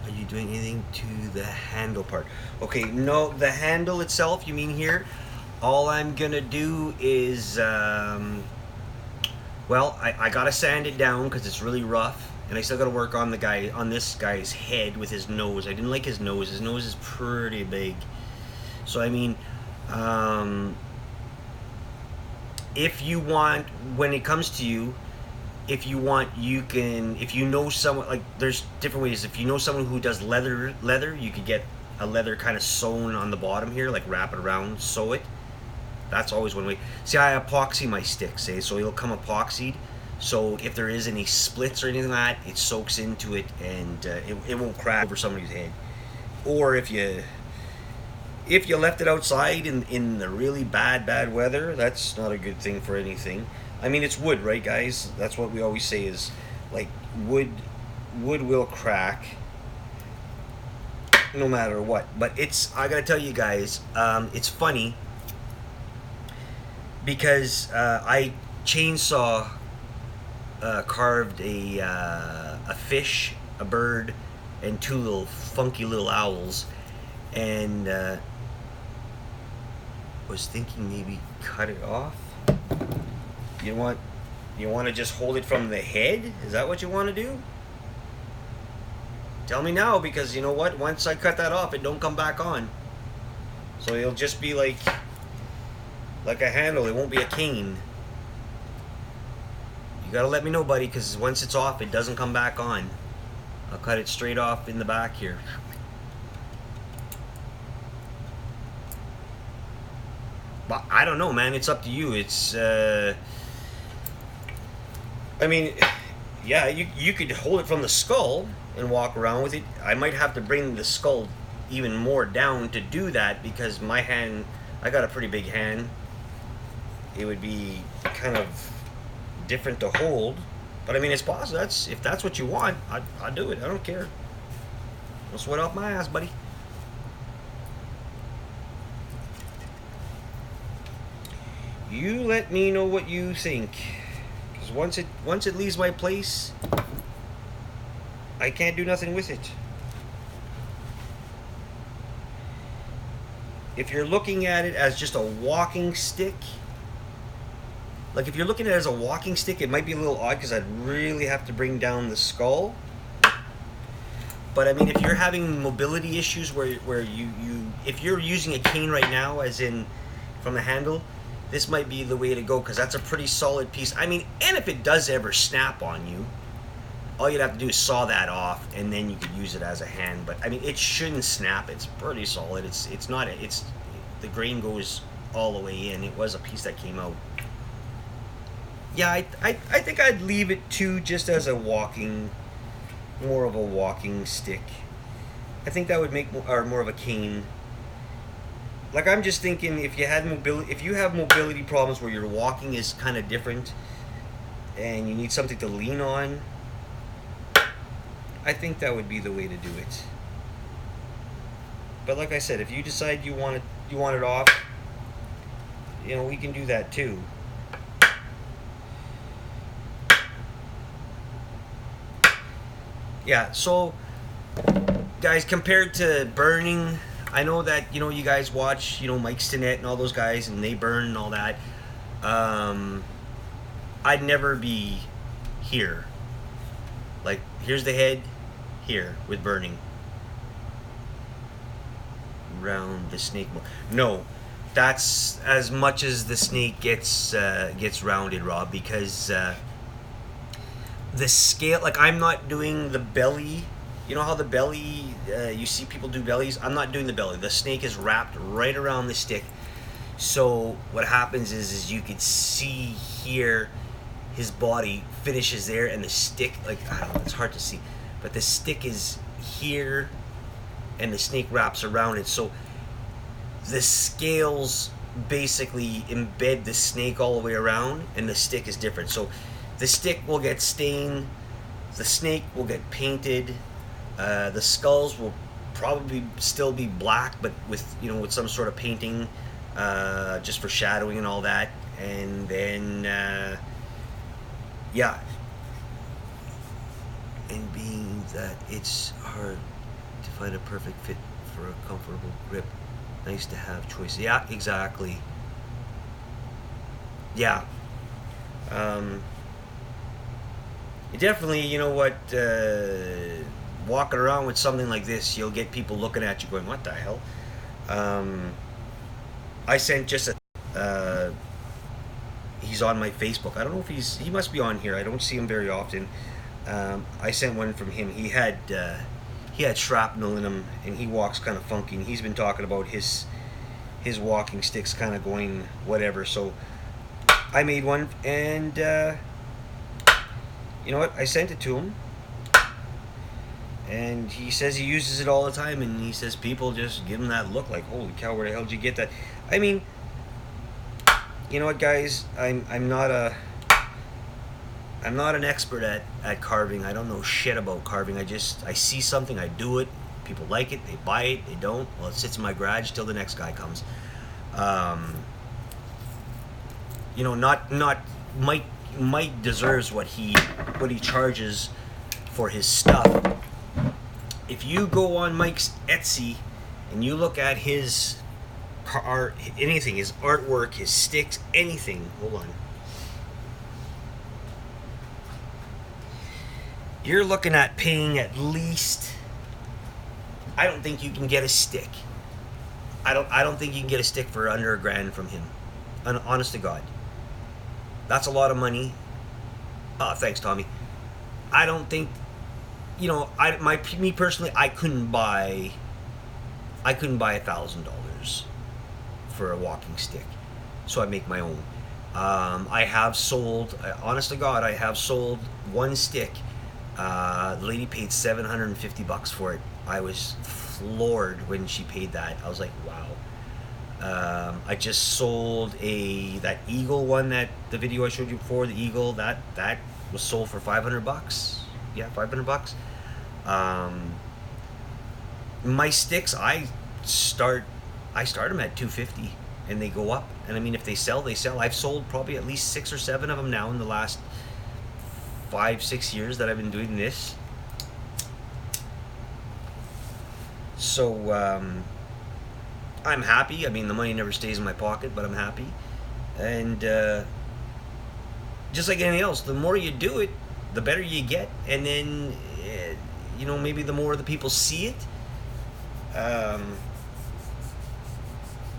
Are you doing anything to the handle part? Okay, no, the handle itself, you mean here? All I'm gonna do is, I gotta sand it down because it's really rough. And I still got to work on this guy's head with his nose. I didn't like his nose. His nose is pretty big. So I mean, if you want, when it comes to you, if you want, you can. If you know someone, like there's different ways. If you know someone who does leather, you could get a leather kind of sewn on the bottom here, like wrap it around, sew it. That's always one way. See, I epoxy my sticks, so it'll come epoxied. So if there is any splits or anything like that, it soaks into it and it won't crack over somebody's head. Or if you left it outside in the really bad weather, that's not a good thing for anything. I mean, it's wood, right, guys? That's what we always say is, like, wood will crack no matter what. But I gotta tell you guys, it's funny because I chainsaw carved a fish, a bird, and 2 little funky little owls, and was thinking maybe cut it off. You want to just hold it from the head? Is that what you want to do? Tell me now, because you know what? Once I cut that off, it don't come back on. So it'll just be like a handle. It won't be a cane. You gotta let me know, buddy, because once it's off, it doesn't come back on. I'll cut it straight off in the back here. But I don't know, man. It's up to you. It's, I mean, yeah, you could hold it from the skull and walk around with it. I might have to bring the skull even more down to do that, because my hand, I got a pretty big hand. It would be kind of different to hold. But I mean, it's possible. If that's what you want, I'll do it. I don't care. Don't sweat off my ass, buddy. You let me know what you think, because once it leaves my place, I can't do nothing with it. If you're looking at it as just a walking stick, like if you're looking at it as a walking stick, it might be a little odd, because I'd really have to bring down the skull. But I mean, if you're having mobility issues where if you're using a cane right now, as in from the handle, this might be the way to go, because that's a pretty solid piece. I mean, and if it does ever snap on you, all you'd have to do is saw that off, and then you could use it as a hand. But I mean, it shouldn't snap. It's pretty solid. It's not. It's the grain goes all the way in. It was a piece that came out. Yeah, I think I'd leave it too, just as a walking, more of a walking stick. I think that would make more of a cane. Like, I'm just thinking, if you have mobility problems where your walking is kind of different, and you need something to lean on, I think that would be the way to do it. But like I said, if you decide you want it off, you know, we can do that too. Yeah, so guys, compared to burning, I know that, you know, you guys watch, you know, Mike Stinnett and all those guys, and they burn and all that. I'd never be here. Like, here's the head, here, with burning. Round the snake. No, that's as much as the snake gets rounded, Rob, because the scale, like, I'm not doing the belly. You know how the belly, you see people do bellies? I'm not doing the belly. The snake is wrapped right around the stick. So what happens is you can see here his body finishes there, and the stick, like, I don't know, it's hard to see, but the stick is here and the snake wraps around it. So the scales basically embed the snake all the way around, and the stick is different. So the stick will get stained, the snake will get painted, the skulls will probably still be black, but with, you know, with some sort of painting, just for shadowing and all that. And then yeah, and being that it's hard to find a perfect fit for a comfortable grip, nice to have choices. Yeah, exactly. Yeah. Definitely, you know what, walking around with something like this, you'll get people looking at you going, what the hell? I sent just a, he's on my Facebook. I don't know if he must be on here. I don't see him very often. I sent one from him. He had shrapnel in him, and he walks kind of funky. And he's been talking about his walking sticks kind of going whatever. So I made one, and you know what? I sent it to him, and he says he uses it all the time, and he says people just give him that look like, holy cow, where the hell did you get that? I mean, you know what, guys? I'm not an expert at carving. I don't know shit about carving. I see something, I do it. People like it, they buy it. They don't, well, it sits in my garage till the next guy comes. You know, not Mike deserves what he charges for his stuff. If you go on Mike's Etsy and you look at his anything, his artwork, his sticks, anything. Hold on. You're looking at paying at least. I don't think you can get a stick. I don't think you can get a stick for under $1,000 from him. Honest to God, that's a lot of money. Thanks, Tommy. I don't think, me personally, I couldn't buy $1,000 for a walking stick, so I make my own. I have sold, honest to God, I have sold one stick. The lady paid $750 for it. I was floored when she paid that. I was like, wow. I just sold that eagle one, that the video I showed you before, the eagle, that was sold for $500. Yeah, $500. My sticks, I start them at $250, and they go up. And I mean, if they sell, they sell. I've sold probably at least 6 or 7 of them now in the last 5-6 years that I've been doing this. So I'm happy. I mean, the money never stays in my pocket, but I'm happy. And just like anything else, the more you do it, the better you get. And then, maybe the more the people see it,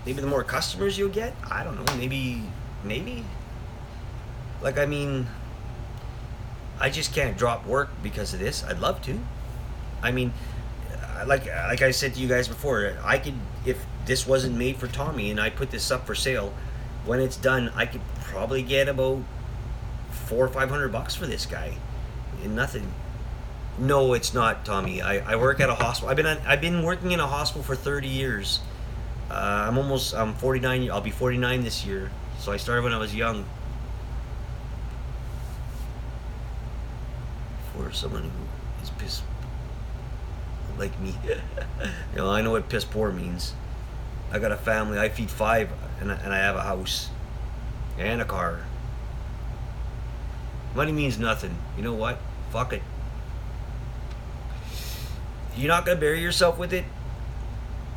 maybe the more customers you'll get. I don't know. Maybe. Like, I mean, I just can't drop work because of this. I'd love to. I mean, like I said to you guys before, I could, if this wasn't made for Tommy and I put this up for sale, when it's done, I could probably get about $400 or $500 for this guy, and nothing. No, it's not, Tommy. I work at a hospital. I've been working in a hospital for 30 years. I'm 49. I'll be 49 this year. So I started when I was young. For someone who is piss like me, I know what piss poor means. I got a family. I feed 5, and I have a house and a car. Money means nothing. You know what? Fuck it. You're not gonna bury yourself with it.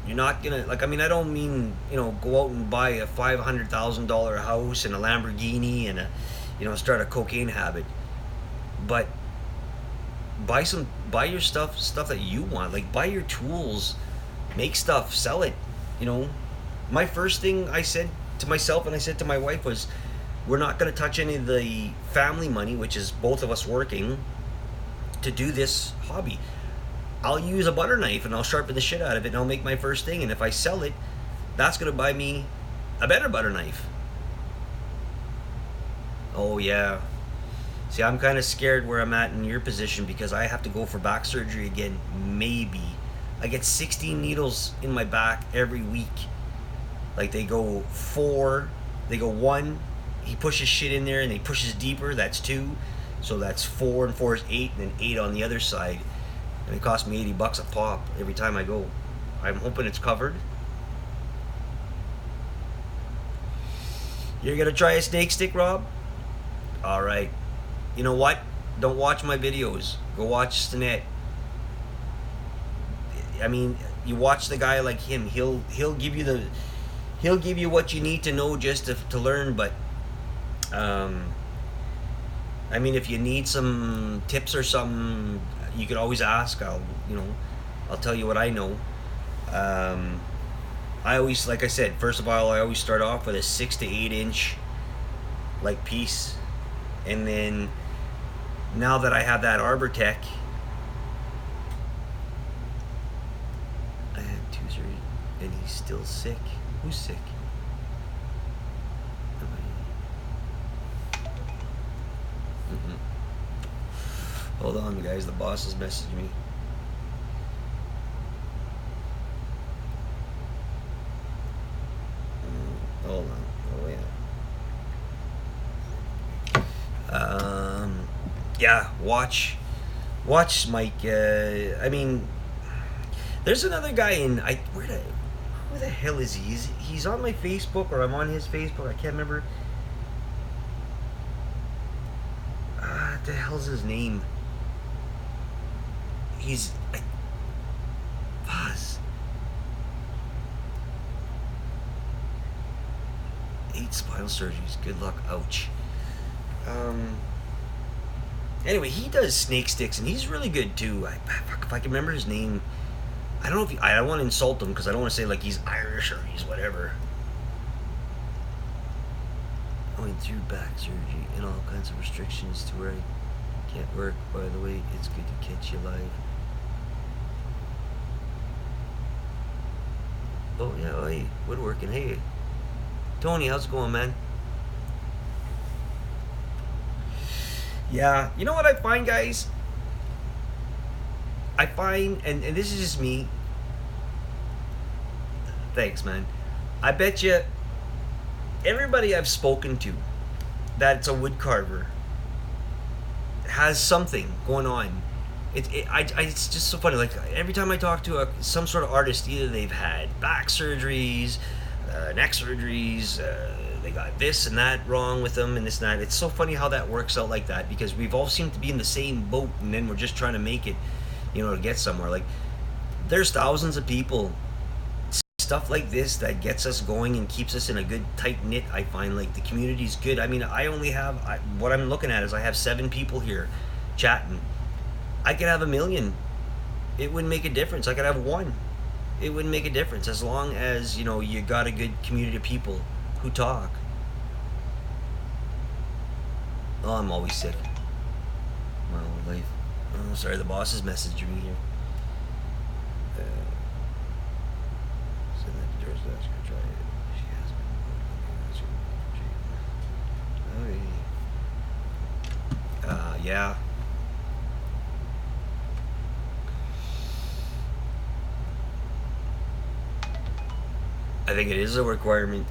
You're not gonna, I don't mean, go out and buy a $500,000 house and a Lamborghini and start a cocaine habit. But buy your stuff that you want. Like, buy your tools, make stuff, sell it. My first thing I said to myself and I said to my wife was, we're not gonna touch any of the family money, which is both of us working, to do this hobby. I'll use a butter knife and I'll sharpen the shit out of it and I'll make my first thing, and if I sell it, that's gonna buy me a better butter knife. Oh yeah. See, I'm kind of scared where I'm at in your position because I have to go for back surgery again, maybe. I get 16 needles in my back every week. Like, they go 4, they go 1, he pushes shit in there and he pushes deeper, that's 2. So that's 4, and 4 is 8, and then 8 on the other side. And it costs me $80 a pop every time I go. I'm hoping it's covered. You're gonna try a snake stick, Rob? Alright. You know what? Don't watch my videos. Go watch Stinnett. I mean, you watch the guy like him. He'll give you what you need to know just to learn. But I mean, if you need some tips or something, you could always ask. I'll tell you what I know. I always, like I said, first of all, I always start off with a 6 to 8 inch piece, and then now that I have that Arbor Tech, I had 2 surgery, and he's still sick. Who's sick? Hold on, guys. The boss has messaged me. Hold on. Oh yeah. Yeah. Watch, Mike. I mean, there's another guy in. Where the hell is he? He's on my Facebook, or I'm on his Facebook. I can't remember. What the hell's his name? He's Buzz. hate spinal surgeries. Good luck. Ouch. Anyway, he does snake sticks, and he's really good too. If I can remember his name, I don't know if I don't want to insult him because I don't want to say like he's Irish or he's whatever. Going through back surgery and all kinds of restrictions to where I can't work. By the way, it's good to catch you live. Oh yeah, hey, woodworking. Hey, Tony, how's it going, man? Yeah, you know what I find, guys? I find, and this is just me. Thanks, man. I bet you everybody I've spoken to that's a wood carver has something going on. It's just so funny. Like every time I talk to some sort of artist, either they've had back surgeries, neck surgeries, they got this and that wrong with them, and this and that. It's so funny how that works out like that because we've all seemed to be in the same boat, and then we're just trying to make it, to get somewhere. Like there's thousands of people, stuff like this that gets us going and keeps us in a good tight knit. I find like the community's good. I mean, I only have what I'm looking at is I have 7 people here chatting. I could have 1,000,000. It wouldn't make a difference. I could have 1. It wouldn't make a difference as long as you got a good community of people who talk. Oh, I'm always sick. My whole life. Oh, sorry, the boss is messaging me here. Send that to George. That's gonna try it. She has been. Yeah. I think it is a requirement.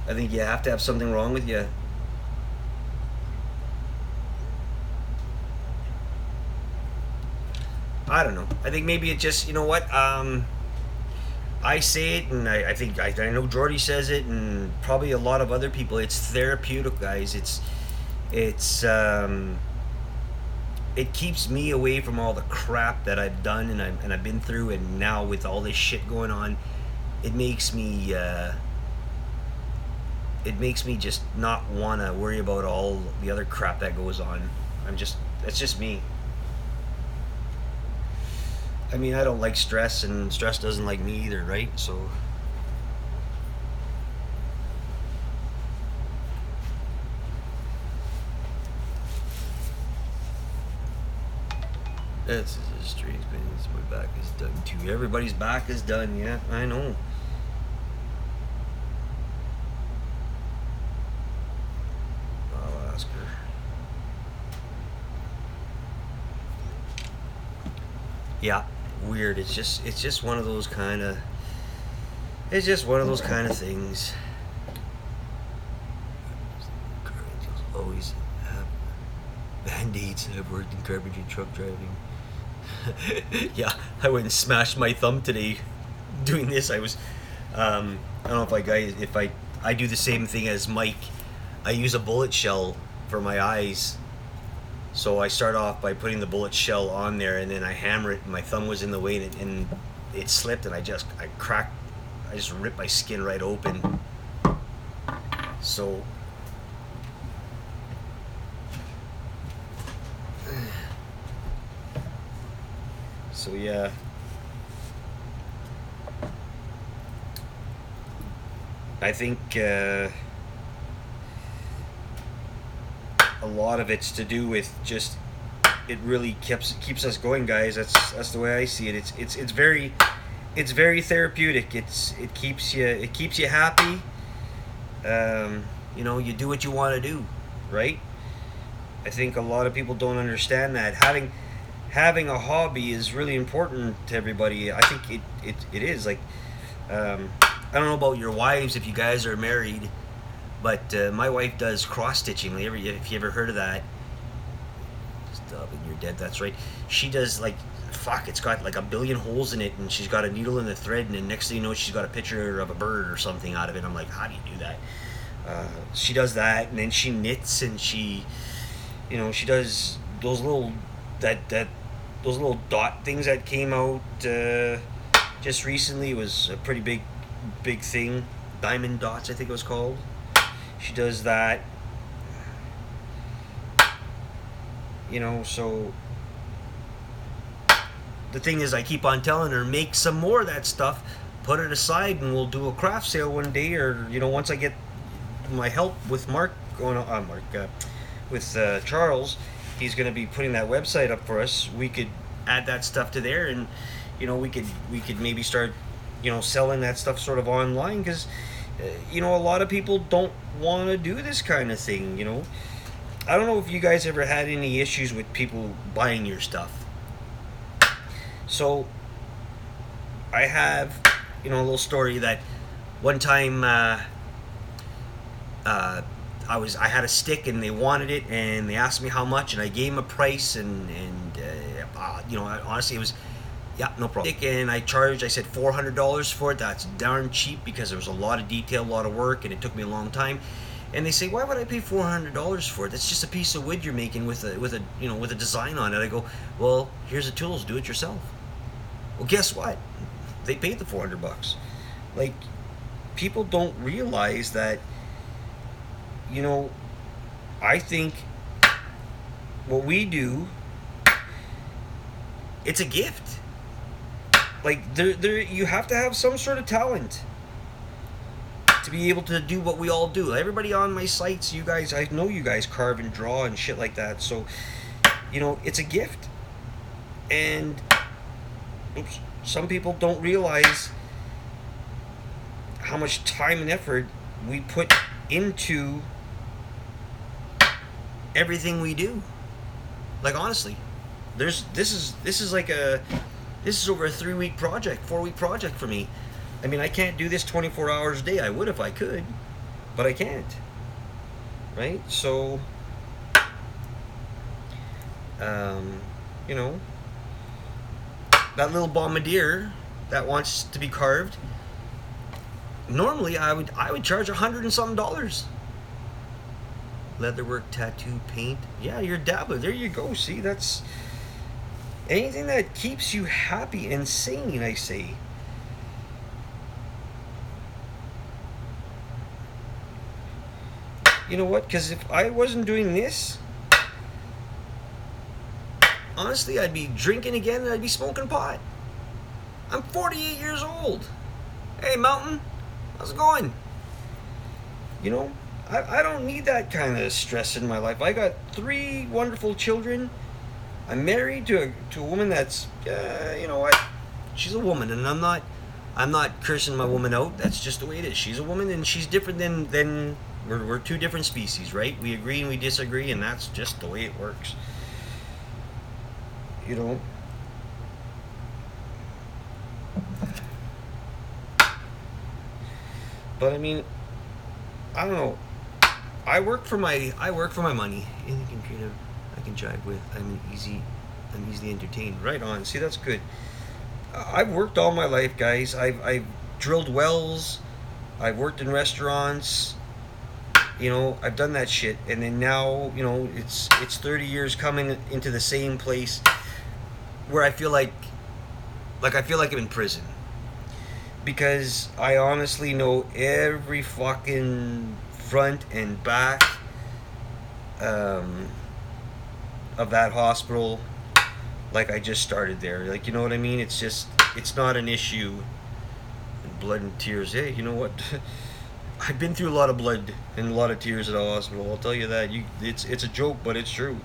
I think you have to have something wrong with you. I don't know. I think maybe it just, I say it, and I think I know Jordy says it, and probably a lot of other people. It's therapeutic, guys. It keeps me away from all the crap that I've done and I've been through, and now with all this shit going on, it makes me just not want to worry about all the other crap that goes on. That's just me. I mean, I don't like stress, and stress doesn't like me either, right? So that's a strange business. My back is done too. Everybody's back is done. Yeah, I know. I'll ask her. Yeah, weird. It's just one of those kind of. It's just one of those kind of things. Always have band-aids. I've worked in carpentry, truck driving. Yeah, I went and smashed my thumb today doing this. I was, I don't know if I do the same thing as Mike. I use a bullet shell for my eyes. So I start off by putting the bullet shell on there, and then I hammer it, and my thumb was in the way, and it slipped, and I just ripped my skin right open. So yeah. I think a lot of it's to do with just it really keeps us going, guys. That's the way I see it. It's very therapeutic. It keeps you happy. You do what you want to do, right? I think a lot of people don't understand that having a hobby is really important to everybody. I think it is. Like I don't know about your wives if you guys are married, but my wife does cross stitching. If you ever heard of that? Stop it, you're dead. That's right. She does it's got like 1 billion holes in it, and she's got a needle and a thread, and then next thing you know, she's got a picture of a bird or something out of it. I'm like, how do you do that? She does that, and then she knits, and she does those little those little dot things that came out just recently. It was a pretty big thing. Diamond Dots, I think it was called. She does that. You know, so the thing is, I keep on telling her, make some more of that stuff, put it aside, and we'll do a craft sale one day, or, you know, once I get my help with with Charles, he's going to be putting that website up for us. We could add that stuff to there, and, you know, we could maybe start, you know, selling that stuff sort of online, because, you know, a lot of people don't want to do this kind of thing, you know. I don't know if you guys ever had any issues with people buying your stuff. So I have, you know, a little story that one time I had a stick and they wanted it, and they asked me how much, and I gave them a price, and you know, honestly, it was, yeah, no problem. And I said $400 for it. That's darn cheap, because there was a lot of detail, a lot of work, and it took me a long time. And they say, why would I pay $400 for it? That's just a piece of wood you're making with a design on it. I go, well, here's the tools, do it yourself. Well, guess what? They paid the $400. Like, people don't realize that, you know, I think what we do, it's a gift. Like, you have to have some sort of talent to be able to do what we all do. Everybody on my sites, you guys, I know you guys carve and draw and shit like that. So, you know, it's a gift. And, oops, some people don't realize how much time and effort we put into everything we do. Like, honestly, this is over a 3-week project, 4-week project for me. I mean, I can't do this 24 hours a day. I would if I could, but I can't. Right? So, you know, that little bombardier that wants to be carved, normally I would charge $100 and something. Leatherwork, tattoo, paint. Yeah, you're dabbler. There you go. See, that's anything that keeps you happy and sane, I say. You know what? Because if I wasn't doing this, honestly, I'd be drinking again, and I'd be smoking pot. I'm 48 years old. Hey, Mountain, how's it going? You know, I don't need that kind of stress in my life. I got 3 wonderful children. I'm married to a woman that's, you know what? She's a woman, and I'm not cursing my woman out. That's just the way it is. She's a woman, and she's different than we're 2 different species, right? We agree and we disagree, and that's just the way it works. You know. But I mean, I don't know. I work for my money. Anything creative I can jive with. I'm easily entertained. Right on. See, that's good. I've worked all my life, guys. I've drilled wells. I've worked in restaurants. You know, I've done that shit, and then now, you know, it's 30 years coming into the same place where I feel like I'm in prison, because I honestly know every fucking front and back of that hospital. Like, I just started there. Like, you know what I mean? It's not an issue. Blood and tears. Hey, you know what? I've been through a lot of blood and a lot of tears at the hospital. I'll tell you that. It's a joke, but it's true.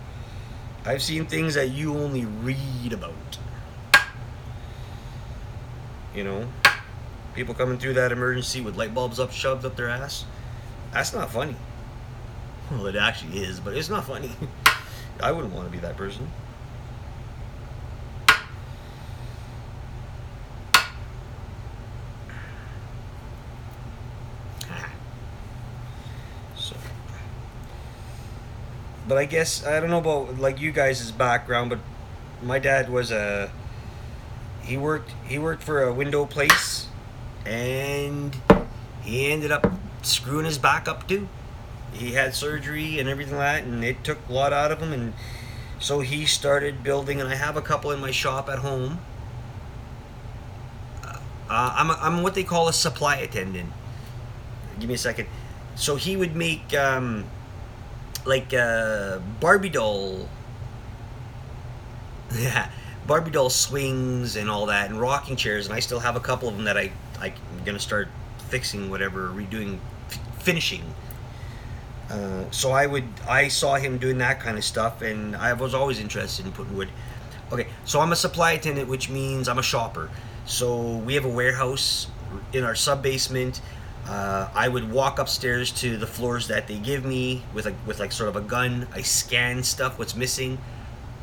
I've seen things that you only read about. You know, people coming through that emergency with light bulbs shoved up their ass. That's not funny. Well, it actually is, but it's not funny. I wouldn't want to be that person. But I guess, I don't know about like you guys' background, but my dad was he worked for a window place, and he ended up screwing his back up too. He had surgery and everything like that, and it took a lot out of him, and so he started building, and I have a couple in my shop at home. I'm what they call a supply attendant. give me a second. So he would make like Barbie doll, yeah, Barbie doll swings and all that, and rocking chairs. And I still have a couple of them that I'm gonna start fixing, whatever, redoing, finishing. So I saw him doing that kind of stuff, and I was always interested in putting wood. Okay, so I'm a supply attendant, which means I'm a shopper. So we have a warehouse in our sub basement. I would walk upstairs to the floors that they give me with like sort of a gun. I scan stuff, what's missing.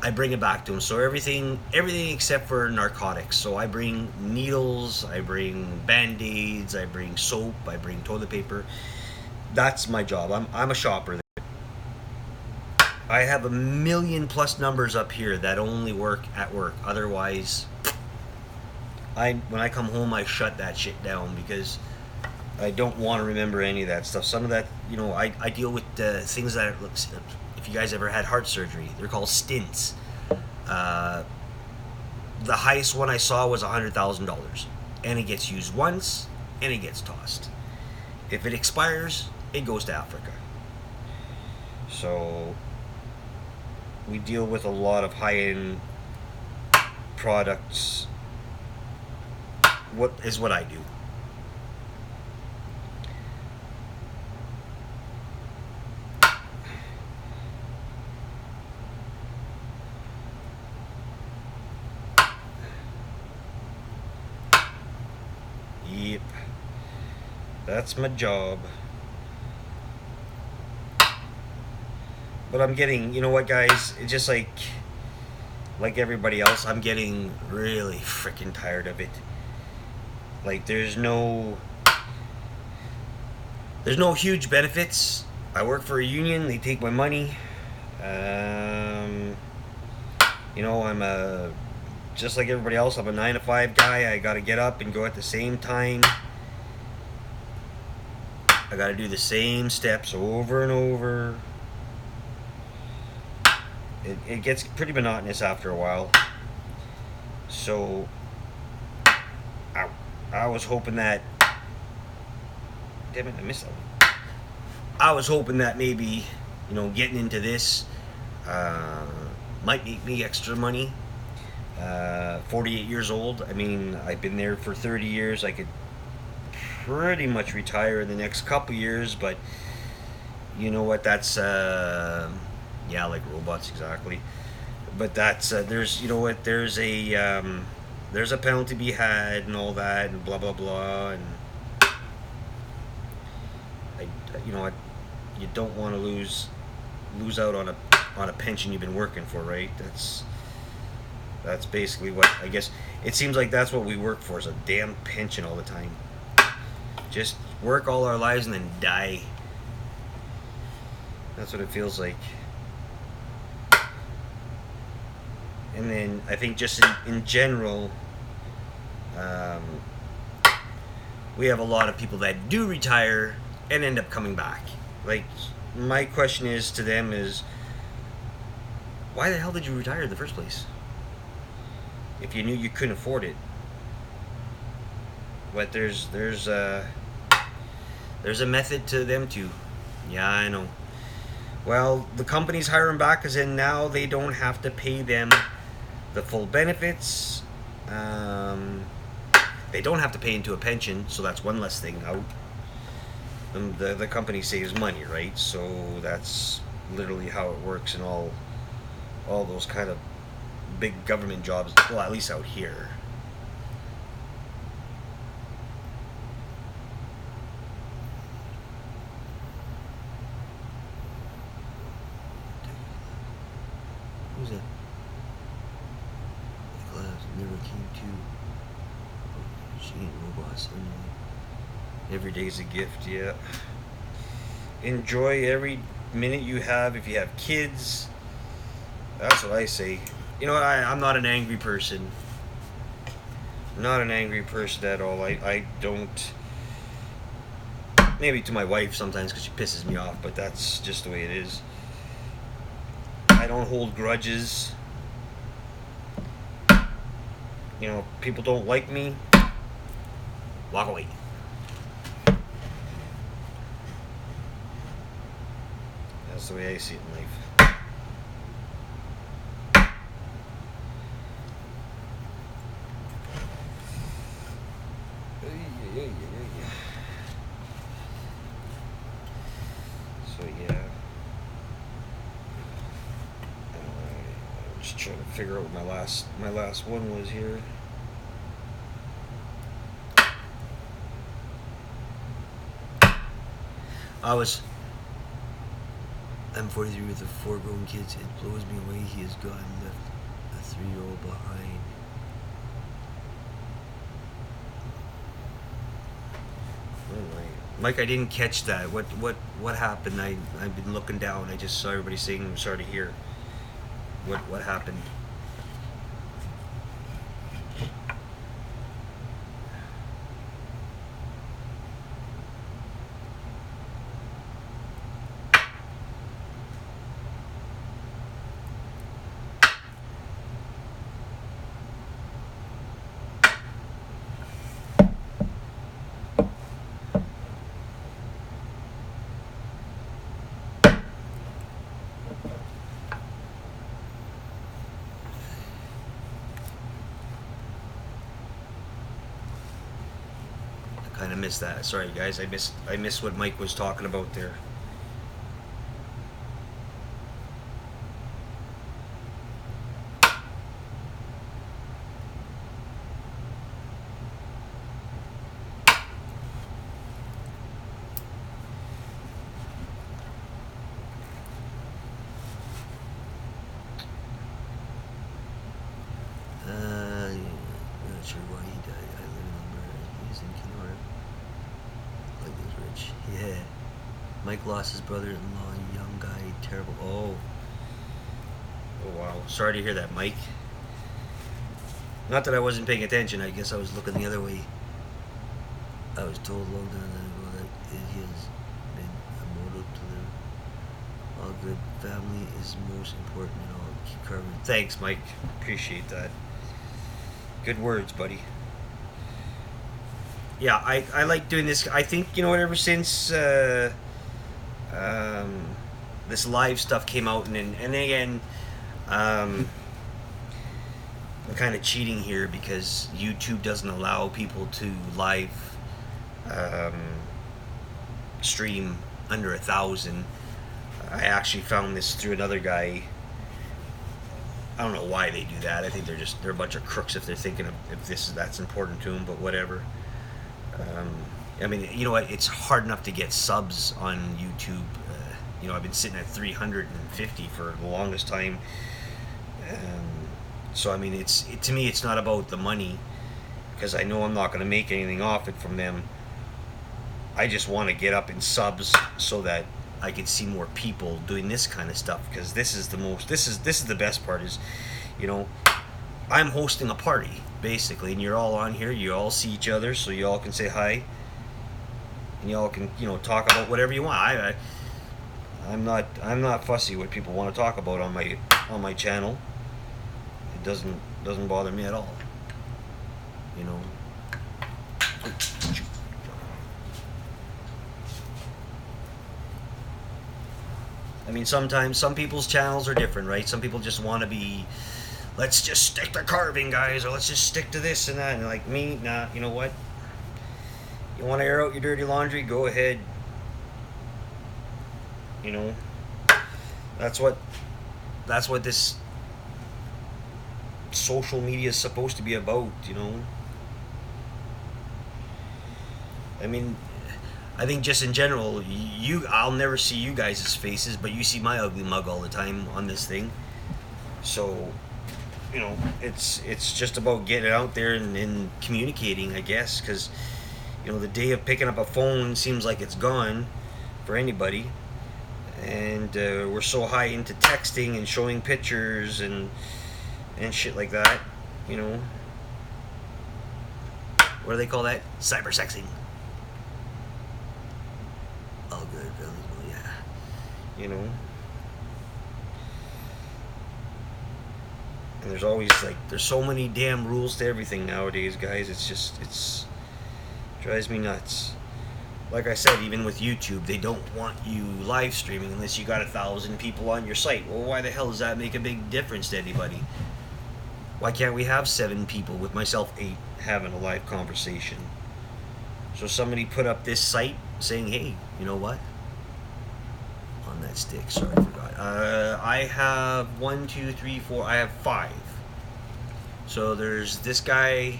I bring it back to them. So everything except for narcotics. So I bring needles, I bring band-aids, I bring soap, I bring toilet paper. That's my job. I'm a shopper. I have a million plus numbers up here that only work at work. Otherwise, when I come home, I shut that shit down because I don't want to remember any of that stuff. Some of that, I deal with things that, if you guys ever had heart surgery, they're called stents. The highest one I saw was $100,000, and it gets used once, and it gets tossed. If it expires, it goes to Africa. So we deal with a lot of high-end products. What I do. Yep. That's my job. But I'm getting, you know what, guys? It's just like everybody else, I'm getting really freaking tired of it. Like, there's no huge benefits. I work for a union. They take my money. I'm just like everybody else. I'm a 9 to 5 guy. I got to get up and go at the same time. I got to do the same steps over and over. It gets pretty monotonous after a while. So I was hoping that, damn it, I missed that one. I was hoping that maybe, getting into this might make me extra money. 48 years old. I mean, I've been there for 30 years. I could pretty much retire in the next couple years, but you know what? That's yeah, like robots, exactly. But that's there's there's a penalty to be had and all that and blah blah blah, and you don't want to lose out on a pension you've been working for, right? That's basically what, I guess it seems like that's what we work for, is a damn pension all the time. Just work all our lives and then die. That's what it feels like. And then I think just in general, we have a lot of people that do retire and end up coming back. Like, my question is to them is, why the hell did you retire in the first place? If you knew you couldn't afford it. But there's a method to them too. Yeah, I know. Well, the companies hire them back, because then now they don't have to pay them the full benefits. They don't have to pay into a pension, so that's one less thing out. The company saves money, right? So that's literally how it works in all those kind of big government jobs. Well, at least out here. Who's that? The class never came to. She ain't robots. Every day's a gift, yeah. Enjoy every minute you have. If you have kids, that's what I say. You know what? I'm not an angry person. Not an angry person at all. I don't. Maybe to my wife sometimes, because she pisses me off, but that's just the way it is. I don't hold grudges. People don't like me. Walk away. That's the way I see it in life. So yeah, I'm just trying to figure out what my last one was here. I'm 43 with 4 grown kids. It blows me away. He has gone, left a 3-year-old behind. Mike, I didn't catch that. What happened? I've been looking down. I just saw everybody saying I'm sorry to hear. What happened? Kind of missed that. Sorry, guys. I missed what Mike was talking about there. Not sure why he died. I live in Alberta. He's in Kenora. Like he's rich. Yeah. Mike lost his brother-in-law, young guy, terrible. Oh. Oh wow. Sorry to hear that, Mike. Not that I wasn't paying attention. I guess I was looking the other way. I was told a long time ago that he has been a motto to the all good. Family is most important in all. Keep carving. Thanks, Mike. Appreciate that. Good words, buddy. Yeah, I like doing this. I think, you know what, ever since this live stuff came out, and again, I'm kind of cheating here because YouTube doesn't allow people to live stream under 1,000. I actually found this through another guy. I don't know why they do that. I think they're a bunch of crooks if they're thinking of if that's important to them. But whatever. I mean, you know what? It's hard enough to get subs on YouTube. You know, I've been sitting at 350 for the longest time. So I mean, to me, it's not about the money because I know I'm not going to make anything off it from them. I just want to get up in subs so that I could see more people doing this kind of stuff, because this is the best part is, you know, I'm hosting a party basically, and you're all on here, you all see each other, so you all can say hi, and you all can, you know, talk about whatever you want. I'm not fussy what people want to talk about on my channel. It doesn't bother me at all, you know. I mean, sometimes some people's channels are different, right? Some people just want to be, let's just stick to carving, guys, or let's just stick to this and that. And like me, nah, you know what? You want to air out your dirty laundry? Go ahead. You know, that's what this social media is supposed to be about, you know. I mean, I think just in general, I'll never see you guys' faces, but you see my ugly mug all the time on this thing. So, you know, it's just about getting out there and communicating, I guess, because, you know, the day of picking up a phone seems like it's gone for anybody, and we're so high into texting and showing pictures and shit like that, you know. What do they call that? Cyber sexing. All good, fellas. Well, yeah. You know. And there's always, like, there's so many damn rules to everything nowadays, guys. It's drives me nuts. like I said, even with YouTube, they don't want you live streaming unless you got 1,000 people on your site. Well, why the hell does that make a big difference to anybody? Why can't we have 7 people, with myself 8, having a live conversation? So somebody put up this site saying, hey, you know what? On that stick, sorry, I forgot. I have 1, 2, 3, 4, I have 5. So there's this guy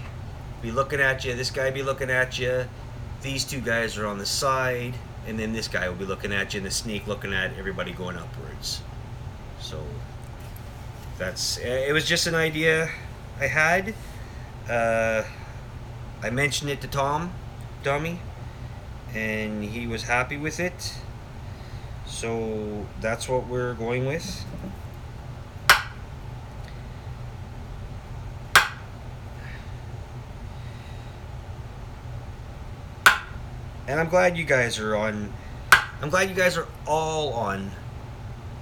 be looking at you, this guy be looking at you, these 2 guys are on the side, and then this guy will be looking at you, and the snake looking at everybody going upwards. So that's, it was just an idea I had. I mentioned it to Tommy, and he was happy with it. So that's what we're going with. And I'm glad you guys are on. I'm glad you guys are all on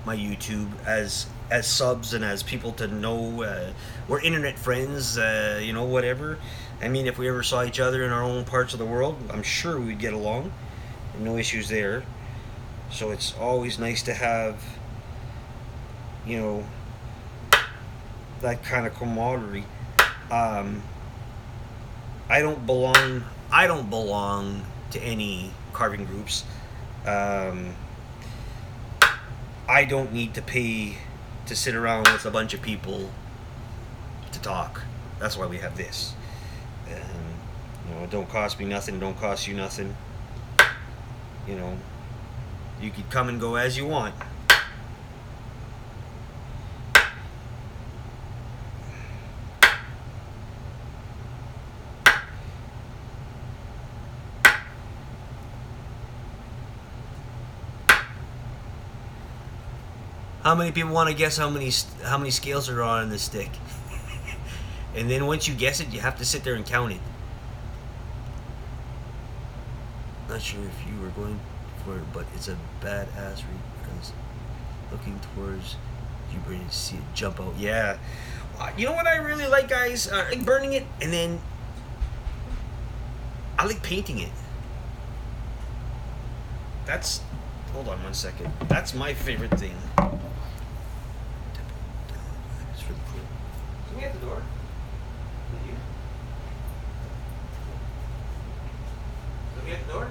my YouTube as subs and as people to know. We're internet friends, you know, whatever. I mean, if we ever saw each other in our own parts of the world, I'm sure we'd get along. No issues there. So it's always nice to have, you know, that kind of camaraderie. I don't belong to any carving groups. I don't need to pay to sit around with a bunch of people to talk. That's why we have this. You know, it don't cost me nothing, don't cost you nothing. You know, you could come and go as you want. How many people want to guess how many scales are on this stick? And then once you guess it, you have to sit there and count it. Not sure if you were going for it, but it's a badass read because looking towards you, ready to see it jump out. Yeah. You know what I really like, guys? I like burning it, and then I like painting it. That's, hold on one second. That's my favorite thing. It's really cool. Is we at the door? Is you? Is we at the door?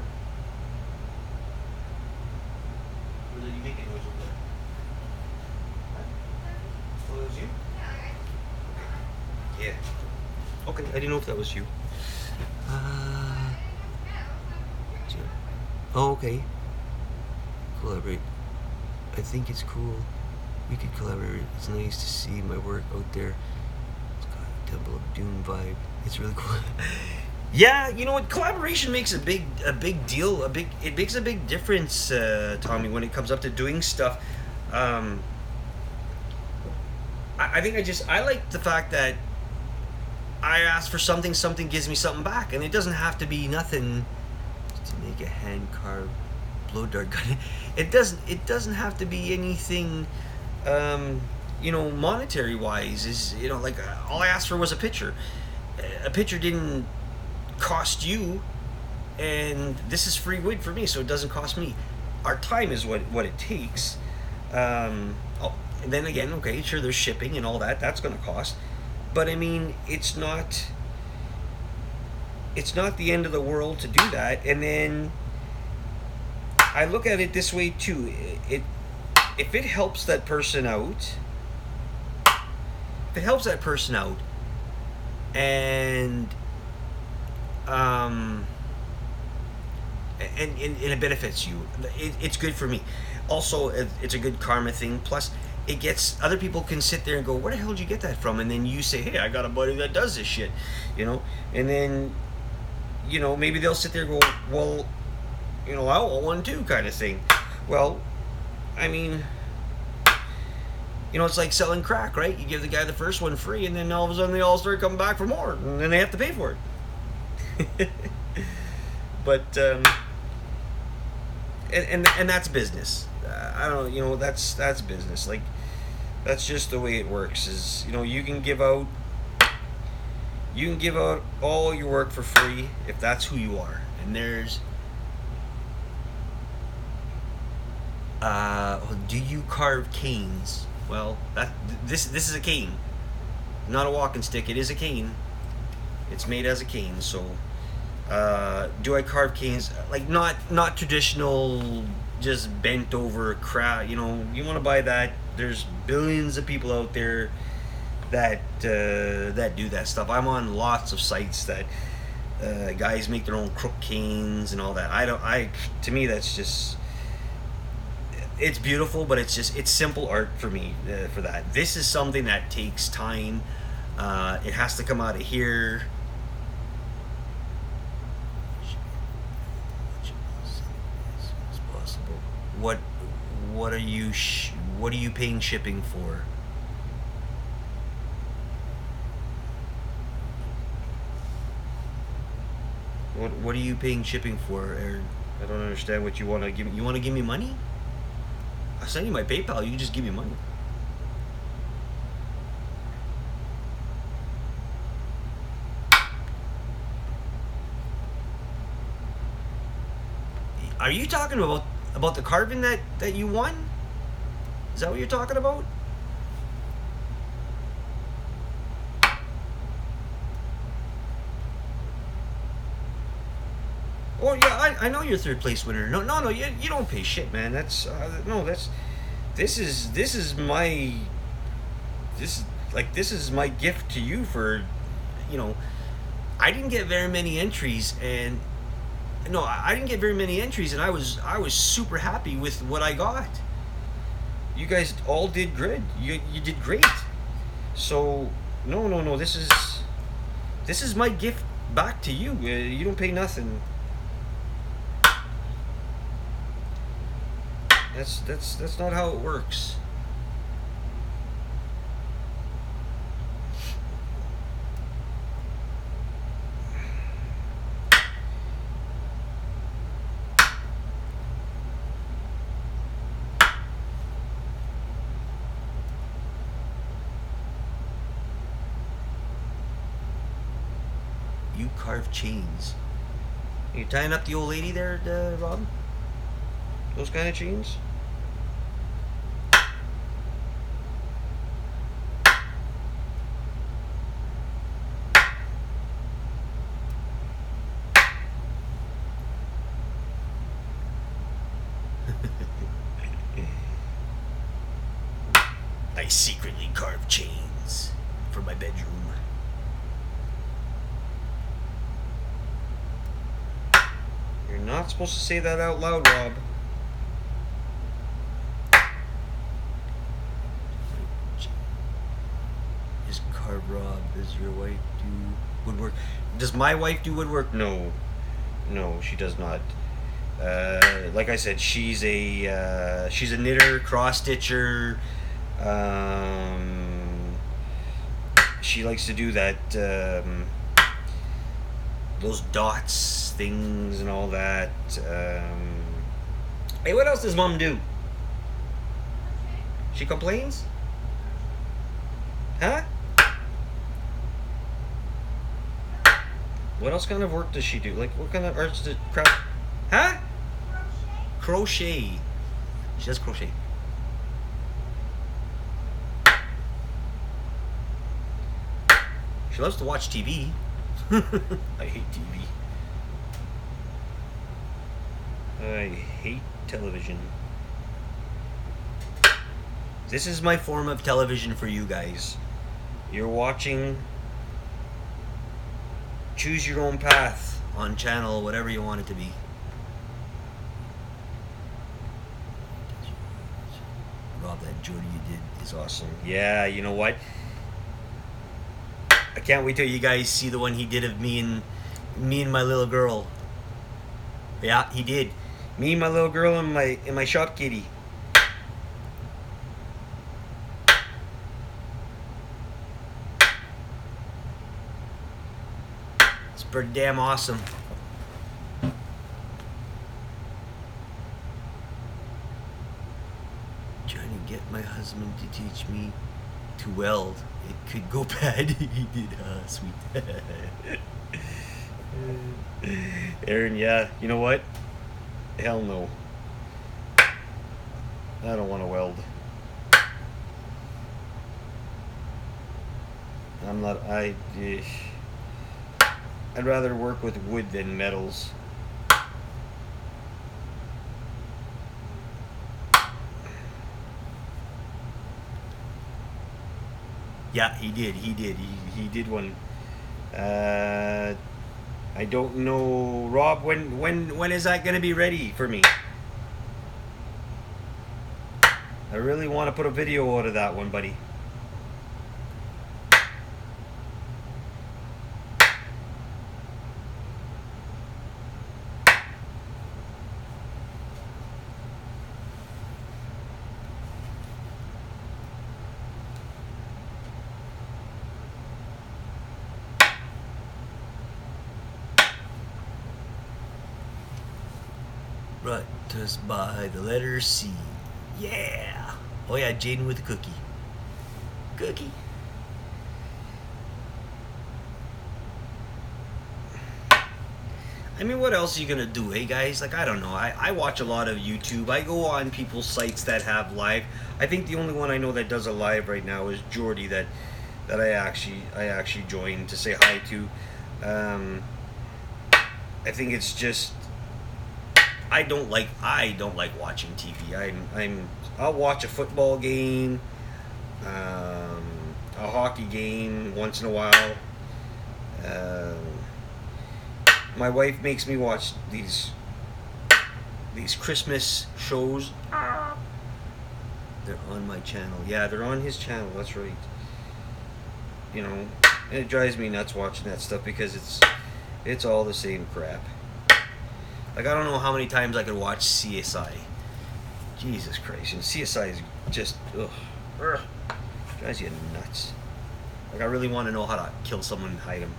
Or did you make a noise over there? Huh? Oh, it was you? Yeah. Okay, I didn't know if that was you. Oh, okay. Collaborate. I think it's cool. We could collaborate. It's nice to see my work out there. It's got a Temple of Doom vibe. It's really cool. Yeah, you know what? Collaboration makes a big deal. It makes a big difference, Tommy, when it comes up to doing stuff. I think I like the fact that I ask for something gives me something back, and it doesn't have to be nothing to make a hand carved blow dart gun. It doesn't have to be anything, you know, monetary wise. Is, you know, like all I asked for was a picture. A picture didn't cost you, and this is free wood for me, so it doesn't cost me. Our time is what it takes. Oh, and then again, okay, sure, there's shipping and all that. That's going to cost. But I mean, it's not the end of the world to do that. And then I look at it this way too. If it helps that person out, and it benefits you, it's good for me. Also, it's a good karma thing. Plus, it gets, other people can sit there and go, where the hell did you get that from? And then you say, hey, I got a buddy that does this shit, you know. And then, you know, maybe they'll sit there and go, well, you know, I want one too, kind of thing. Well, I mean, you know, it's like selling crack, right? You give the guy the first one free, and then all of a sudden they all start coming back for more, and then they have to pay for it. But and that's business. I don't know, you know, that's business. Like, that's just the way it works. Is, you know, you can give out all your work for free if that's who you are. And there's Do you carve canes? Well, this is a cane, not a walking stick. It is a cane. It's made as a cane. So, do I carve canes? Like not traditional, just bent over crap. You want to buy that. There's billions of people out there that do that stuff. I'm on lots of sites that guys make their own crook canes and all that. To me that's just, it's beautiful, but it's simple art for me, for that. This is something that takes time. It has to come out of here. As possible. What are you paying shipping for? What are you paying shipping for, Aaron? I don't understand what you want to give me. You want to give me money? I'll send you my PayPal. You can just give me money. Are you talking about the carving that you won? Is that what you're talking about? Oh yeah, I know you're third place winner. No, you don't pay shit, man. That's no, that's this is my this is my gift to you for, you know, I didn't get very many entries, and no, I didn't get very many entries, and I was super happy with what I got. You guys all did great. You did great. So no, this is my gift back to you. You don't pay nothing. That's not how it works. You carve chains. You tying up the old lady there, Rob? Those kind of chains? I secretly carve chains for my bedroom. You're not supposed to say that out loud, Rob. Is carve Rob? Does your wife do woodwork? Does my wife do woodwork? No, she does not. Like I said, she's a knitter, cross stitcher. She likes to do that, those dots things and all that. Hey, what else does Mom do? She complains? Huh? What else kind of work does she do? Like, what kind of arts does craft? Huh? Crochet. She does crochet. She loves to watch TV. I hate TV. I hate television. This is my form of television for you guys. You're watching Choose Your Own Path on channel, whatever you want it to be. Rob, that Jody you did is awesome. Yeah, you know what? I can't wait till you guys see the one he did of me and my little girl. Yeah, he did. Me and my little girl and my shop kitty. It's pretty damn awesome. Trying to get my husband to teach me to weld. It could go bad. He did, sweet. Aaron, yeah, you know what? Hell no. I don't want to weld. I'm not. I'd rather work with wood than metals. Yeah, he did. He did one. I don't know, Rob. When is that gonna be ready for me? I really want to put a video out of that one, buddy. Brought to us by the letter C. Yeah. Oh yeah, Jaden with a cookie. Cookie. I mean, what else are you gonna do, hey guys? Like, I don't know. I watch a lot of YouTube. I go on people's sites that have live. I think the only one I know that does a live right now is Jordy, that I actually joined to say hi to. I think it's just I don't like watching TV. I'll watch a football game, a hockey game once in a while. My wife makes me watch these Christmas shows. They're on my channel. Yeah, they're on his channel. That's right. You know, and it drives me nuts watching that stuff because it's all the same crap. Like, I don't know how many times I could watch CSI. Jesus Christ. And CSI is just, ugh, drives you nuts. Like, I really want to know how to kill someone and hide them.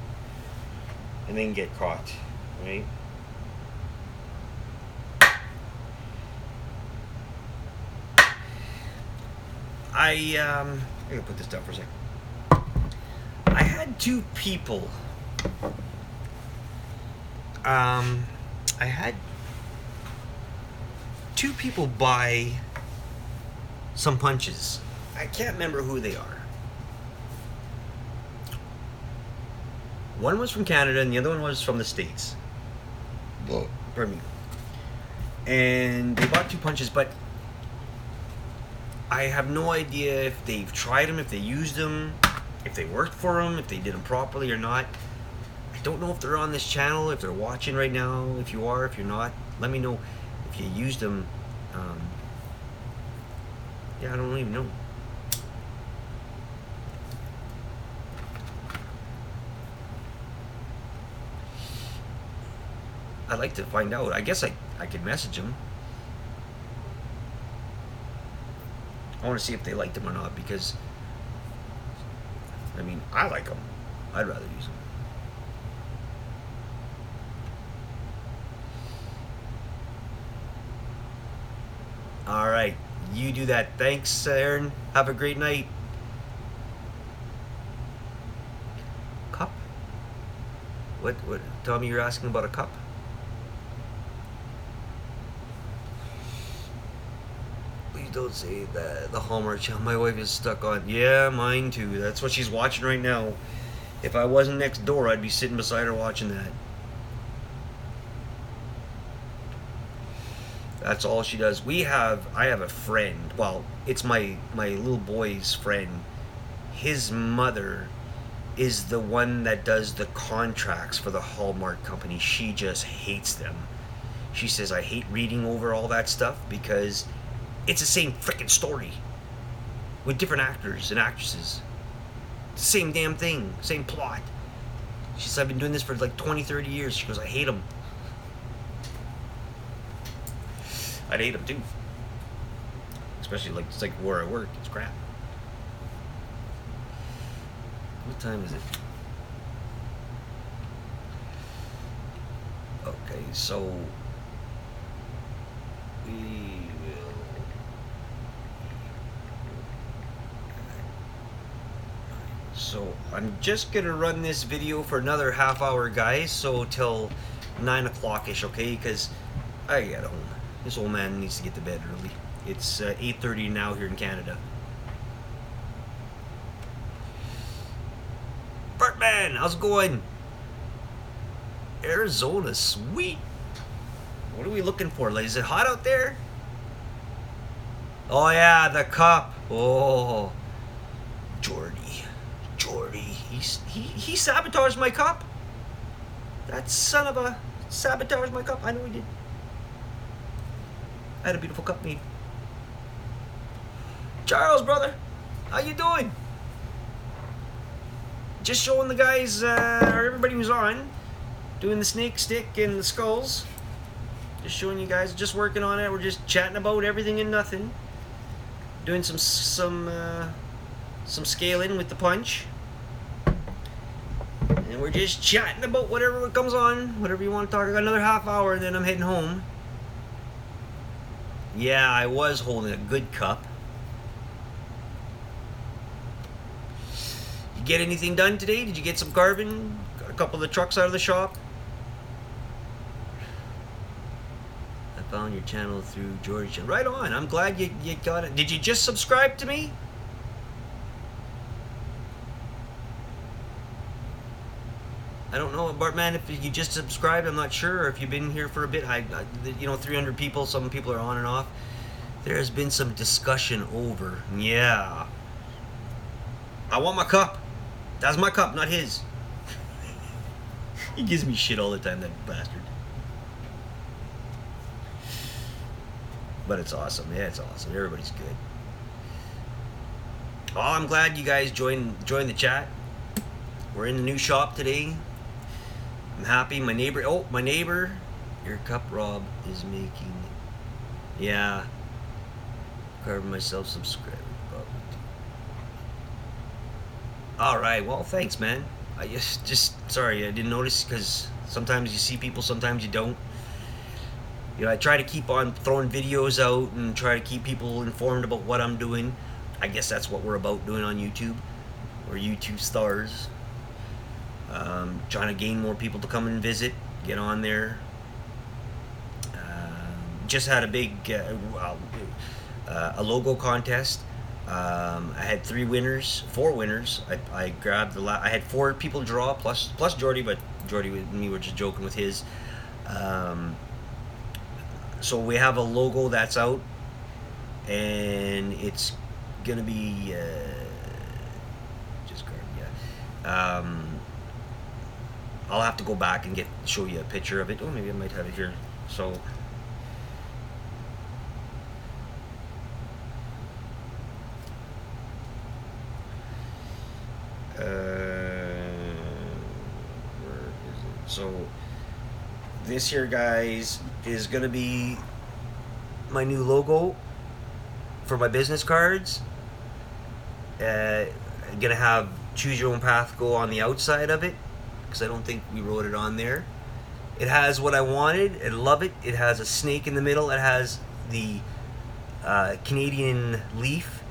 And then get caught, right? I'm gonna put this down for a second. I had two people. I had two people buy some punches. I can't remember who they are. One was from Canada and the other one was from the States. Whoa. Pardon me. And they bought two punches, but I have no idea if they've tried them, if they used them, if they worked for them, if they did them properly or not. I don't know if they're on this channel, if they're watching right now. If you are, if you're not, let me know if you used them. Yeah, I don't even know. I'd like to find out. I guess I could message them. I want to see if they liked them or not, because I mean, I like them. I'd rather use them. All right, you do that. Thanks, Aaron. Have a great night. Cup? What? Tommy, you're asking about a cup? Please don't say that. The Hallmark Channel. My wife is stuck on. Yeah, mine too. That's what she's watching right now. If I wasn't next door, I'd be sitting beside her watching that. That's all she does. I have a friend. Well, it's my little boy's friend. His mother is the one that does the contracts for the Hallmark company. She just hates them. She says, I hate reading over all that stuff because it's the same freaking story with different actors and actresses. Same damn thing, same plot. She says, I've been doing this for like 20, 30 years. She goes, I hate them. I'd hate them too. Especially like, it's like where I work. It's crap. What time is it? Okay, so we will. So I'm just gonna run this video for another half hour, guys. So till 9 o'clock ish, okay? Because I get home. This old man needs to get to bed early. It's 8:30 now here in Canada. Bartman, how's it going? Arizona, sweet. What are we looking for? Like, is it hot out there? Oh yeah, the cup. Oh, Jordy. He sabotaged my cup. That son of a sabotaged my cup. I know he did. I had a beautiful cup made. Charles, brother, how you doing? Just showing the guys, or everybody who's on, doing the snake stick and the skulls. Just showing you guys, just working on it. We're just chatting about everything and nothing. Doing some scaling with the punch. And we're just chatting about whatever comes on, whatever you want to talk. I got another half hour and then I'm heading home. Yeah, I was holding a good cup. You get anything done today? Did you get some carving? Got a couple of the trucks out of the shop? I found your channel through George. Right on. I'm glad you got it. Did you just subscribe to me? I don't know, Bartman, if you just subscribed. I'm not sure. Or if you've been here for a bit. 300 people. Some people are on and off. There has been some discussion over. Yeah. I want my cup. That's my cup, not his. He gives me shit all the time, that bastard. But it's awesome. Yeah, it's awesome. Everybody's good. Oh, I'm glad you guys joined the chat. We're in the new shop today. I'm happy. My neighbor, your cup Rob is making. Yeah. Carving myself subscribe. All right. Well, thanks, man. I just sorry, I didn't notice because sometimes you see people, sometimes you don't. You know, I try to keep on throwing videos out and try to keep people informed about what I'm doing. I guess that's what we're about doing on YouTube. We're YouTube stars. Trying to gain more people to come and visit, get on there. Just had a big a logo contest. I had 4 winners. I grabbed I had 4 people draw plus Jordy, but Jordy and me were just joking with his. So we have a logo that's out, and it's gonna be just grab, yeah. I'll have to go back and show you a picture of it. Oh, maybe I might have it here. So where is it? So this here, guys, is gonna be my new logo for my business cards. I'm gonna have choose your own path go on the outside of it, because I don't think we wrote it on there. It has what I wanted. I love it. It has a snake in the middle. It has the Canadian leaf,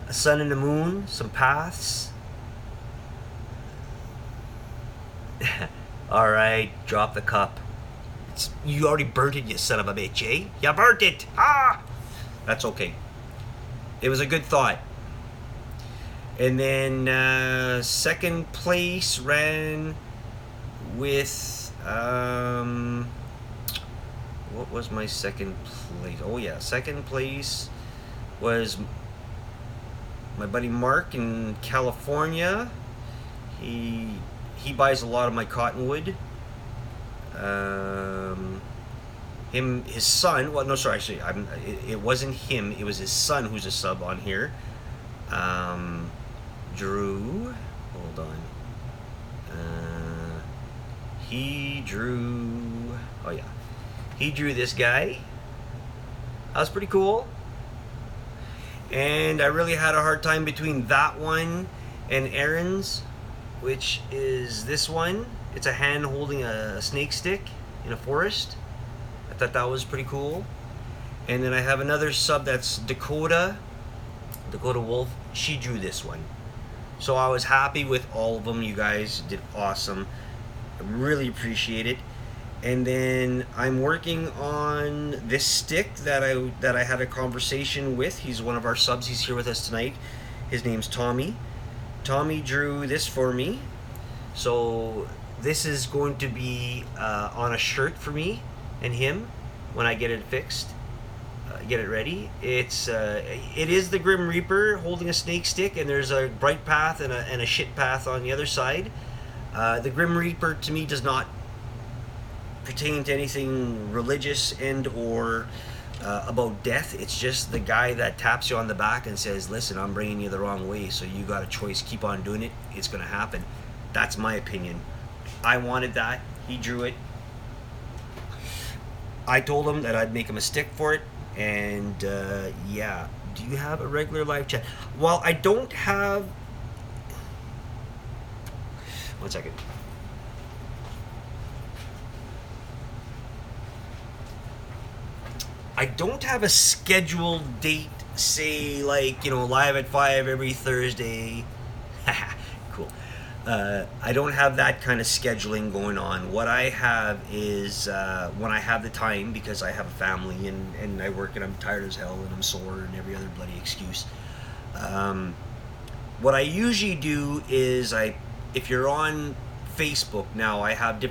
a sun and a moon, some paths. All right, drop the cup. You already burnt it, you son of a bitch, eh? You burnt it! Ah! That's okay. It was a good thought. And then second place ran with what was my second place? Oh yeah, second place was my buddy Mark in California. He buys a lot of my cottonwood. His son. Well, no, sorry. Actually, it wasn't him. It was his son who's a sub on here. Drew. Hold on. He drew. Oh yeah, he drew this guy. That was pretty cool. And I really had a hard time between that one and Aaron's, which is this one. It's a hand holding a snake stick in a forest. I thought that was pretty cool. And then I have another sub that's Dakota Wolf. She drew this one. So I was happy with all of them. You guys did awesome. I really appreciate it. And then I'm working on this stick that I had a conversation with. He's one of our subs. He's here with us tonight. His name's Tommy. Tommy drew this for me. So this is going to be on a shirt for me and him when I get it fixed, get it ready. It is the Grim Reaper holding a snake stick, and there's a bright path and a shit path on the other side. The Grim Reaper to me does not pertain to anything religious and or about death. It's just the guy that taps you on the back and says, listen, I'm bringing you the wrong way, so you got a choice. Keep on doing it. It's going to happen. That's my opinion. I wanted that. He drew it. I told him that I'd make him a stick for it. And yeah. Do you have a regular live chat? Well, I don't have... One second. I don't have a scheduled date, say, like, live at 5 every Thursday. Cool. I don't have that kind of scheduling going on. What I have is when I have the time, because I have a family and I work and I'm tired as hell and I'm sore and every other bloody excuse. What I usually do is if you're on Facebook now, I have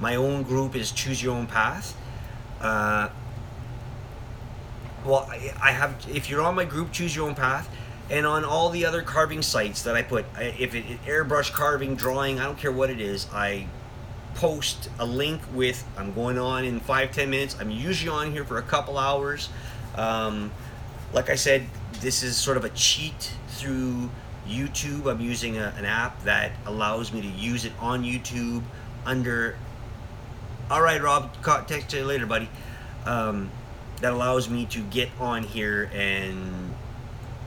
my own group is Choose Your Own Path. Well, I have, if you're on my group, Choose Your Own Path, and on all the other carving sites that I put, if it airbrush carving, drawing, I don't care what it is, I post a link with, I'm going on in 5-10 minutes. I'm usually on here for a couple hours. Like I said, this is sort of a cheat through YouTube. I'm using an app that allows me to use it on YouTube under... All right, Rob, text you later, buddy. That allows me to get on here and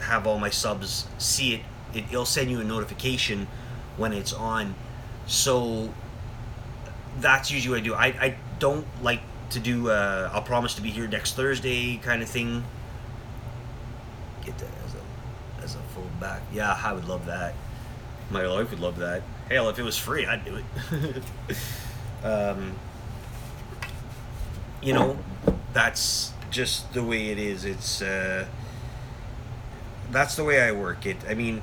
have all my subs see it. It'll send you a notification when it's on. So that's usually what I do. I don't like to do I'll promise to be here next Thursday kind of thing. Get that as a full back. Yeah, I would love that. My wife would love that. Hell, if it was free, I'd do it. That's just the way it is. It's that's the way I work it. I mean,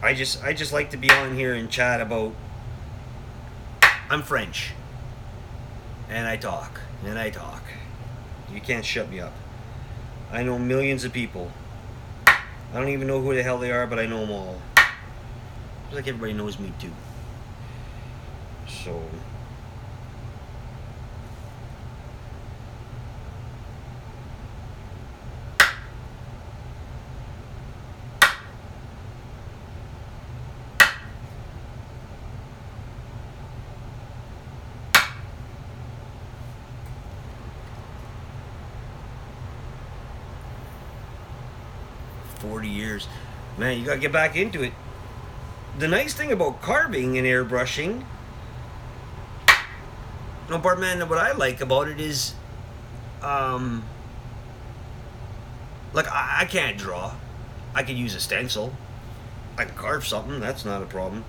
I just like to be on here and chat about... I'm French, and I talk, and I talk. You can't shut me up. I know millions of people. I don't even know who the hell they are, but I know them all. It's like everybody knows me too. So... 40 years. Man, you gotta get back into it. The nice thing about carving and airbrushing, Bartman, what I like about it is, like, I can't draw. I could use a stencil. I can carve something, that's not a problem.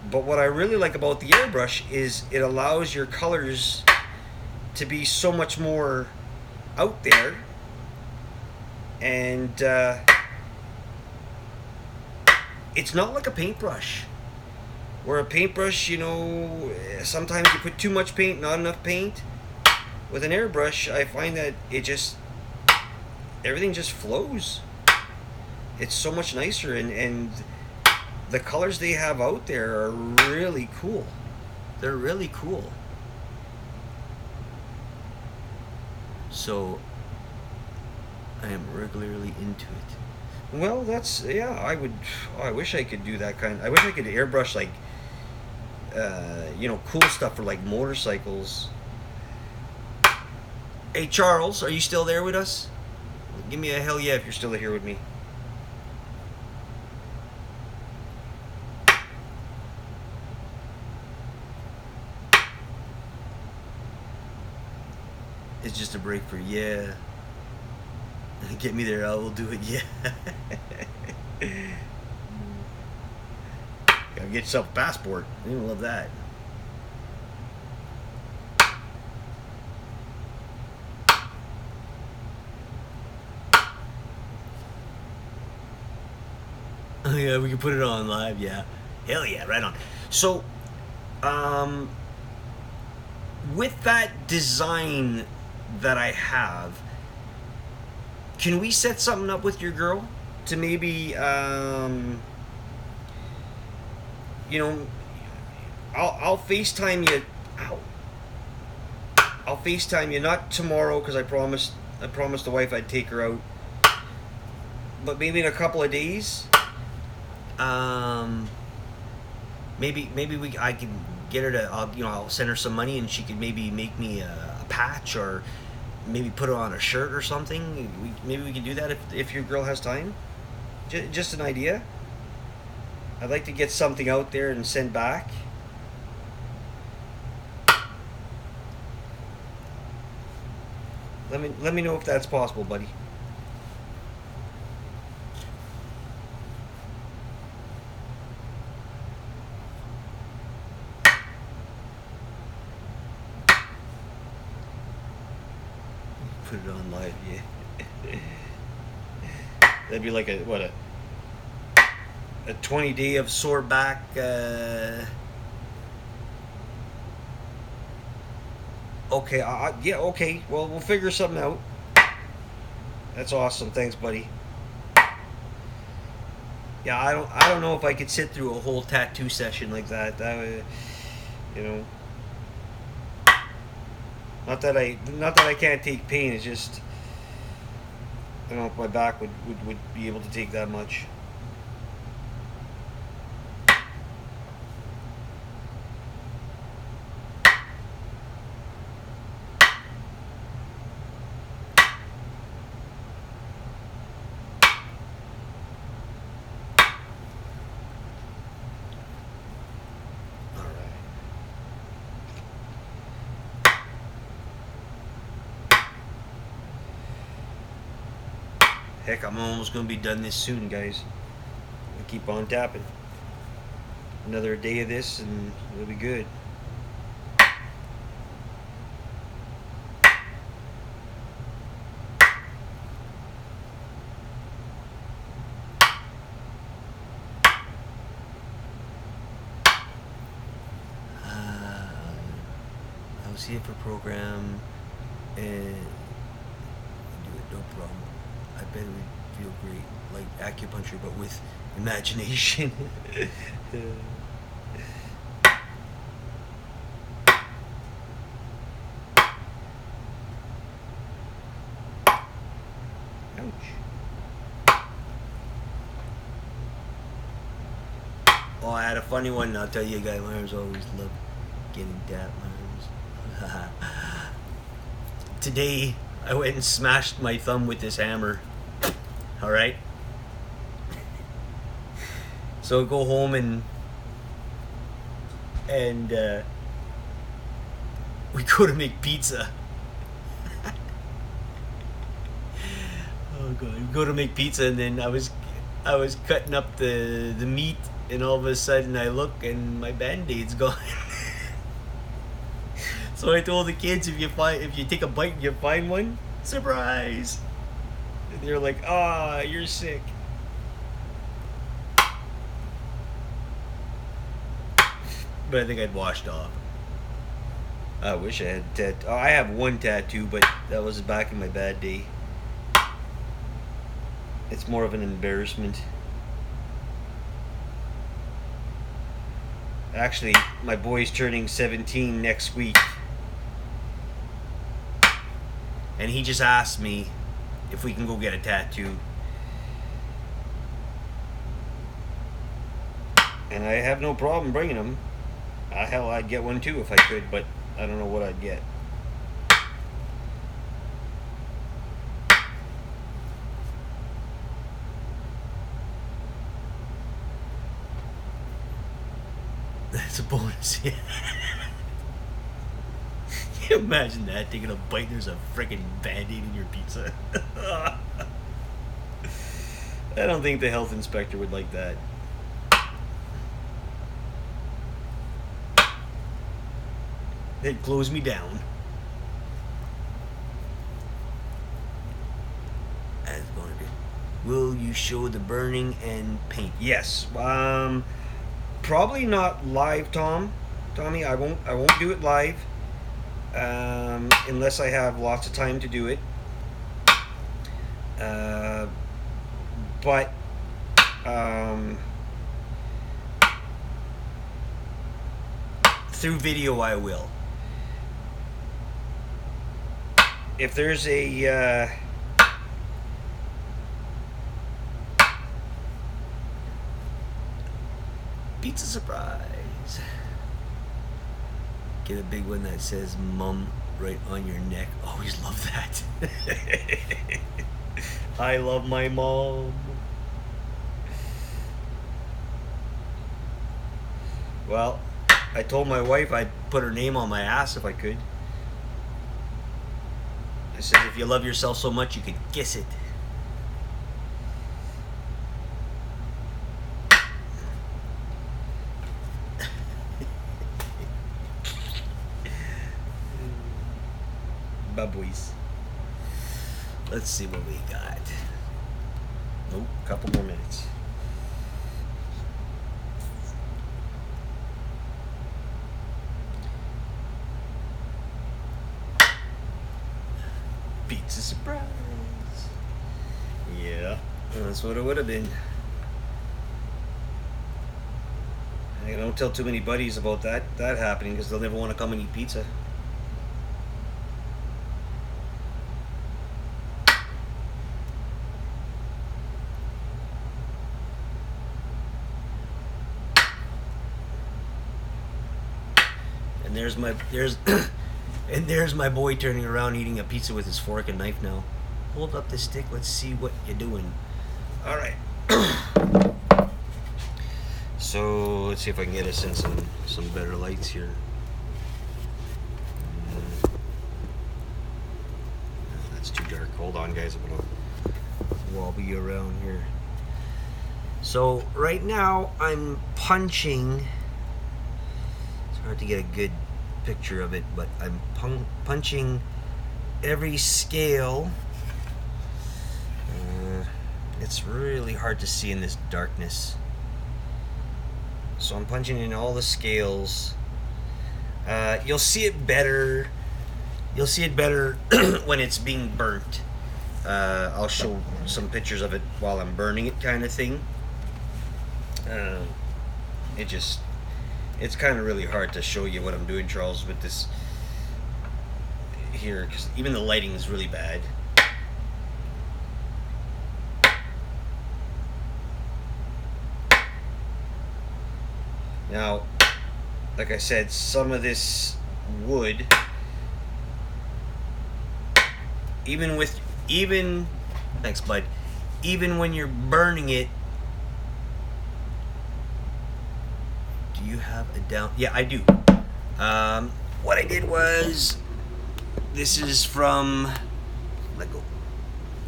But what I really like about the airbrush is it allows your colors to be so much more out there. And it's not like a paintbrush. Where a paintbrush, sometimes you put too much paint, not enough paint. With an airbrush, I find that everything just flows. It's so much nicer, and the colors they have out there are really cool. They're really cool. So I am regularly into it. Well, that's, yeah, I wish I could do that I wish I could airbrush, like, cool stuff for, like, motorcycles. Hey, Charles, are you still there with us? Give me a hell yeah if you're still here with me. It's just a break for yeah. Get me there, I will do it, yeah. Gotta get yourself a passport. You love that. Oh yeah, we can put it on live. Yeah, hell yeah, right on. So, with that design that I have, can we set something up with your girl to maybe, you know, I'll FaceTime you. Ow. I'll FaceTime you, not tomorrow because I promised the wife I'd take her out, but maybe in a couple of days. Maybe I can get her to, I'll send her some money and she could maybe make me a patch, or maybe put it on a shirt or something. Maybe we can do that if your girl has time. Just an idea. I'd like to get something out there and send back. Let me know if that's possible, buddy. Put it on live, yeah. That'd be like a 20-day of sore back. Okay, yeah, okay. Well, we'll figure something out. That's awesome. Thanks, buddy. Yeah, I don't know if I could sit through a whole tattoo session like that. That would, not that I can't take pain. It's just, I don't know if my back would be able to take that much. Heck, I'm almost going to be done this soon, guys. I'll keep on tapping. Another day of this and it'll be good. I'll see it for program and do it, no problem. I bet it would feel great, like acupuncture, but with imagination. Ouch. Oh, I had a funny one. I'll tell you guys, my arms always love getting tapped. My arms. Today, I went and smashed my thumb with this hammer. Alright? So I go home and we go to make pizza. Oh god, we go to make pizza, and then I was cutting up the meat, and all of a sudden I look and my band-aid's gone. So I told the kids, if you take a bite and you find one, surprise. And they're like, "Ah, you're sick." But I think I'd washed off. I wish I had I have one tattoo, but that was back in my bad day. It's more of an embarrassment. Actually, my boy's turning 17 next week. And he just asked me if we can go get a tattoo. And I have no problem bringing him. Hell, I'd get one too if I could, but I don't know what I'd get. That's a bonus, yeah. Can you imagine that? Taking a bite and there's a freaking band-aid in your pizza. I don't think the health inspector would like that. It closed me down. As going to be. Will you show the burning and paint? Yes. Probably not live, Tommy. I won't do it live. Unless I have lots of time to do it. But through video I will. If there's a pizza surprise, get a big one that says "Mum" right on your neck. Always love that. I love my mom. Well, I told my wife I'd put her name on my ass if I could. I said, if you love yourself so much, you could kiss it. Bubblies. Let's see what we got. Nope, a couple more minutes. Pizza surprise. Yeah, that's what it would have been. I don't tell too many buddies about that happening because they'll never want to come and eat pizza. And there's my boy turning around eating a pizza with his fork and knife now. Hold up the stick, let's see what you're doing. Alright. So let's see if I can get us in some better lights here. That's too dark. Hold on guys, I'm gonna wobble you around here. So right now I'm punching. It's hard to get a good picture of it, but I'm punching every scale. It's really hard to see in this darkness. So I'm punching in all the scales. You'll see it better. You'll see it better when it's being burnt. I'll show some pictures of it while I'm burning it, kind of thing. It's kind of really hard to show you what I'm doing, Charles, with this here, because even the lighting is really bad. Now, like I said, some of this wood, thanks bud, even when you're burning it, do you have a down? Yeah, I do. What I did was, this is from, let go.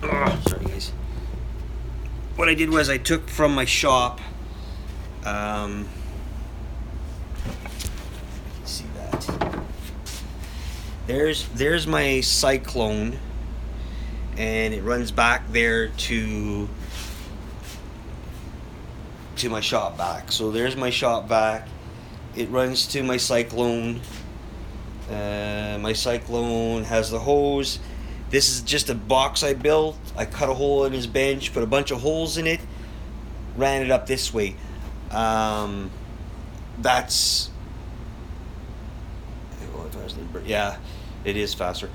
Oh, sorry guys. What I did was I took from my shop, see that. There's my cyclone, and it runs back there to my shop vac. So there's my shop vac. It runs to my cyclone. My cyclone has the hose. This is just a box I built. I cut a hole in his bench, put a bunch of holes in it, ran it up this way. That's, yeah, it is faster.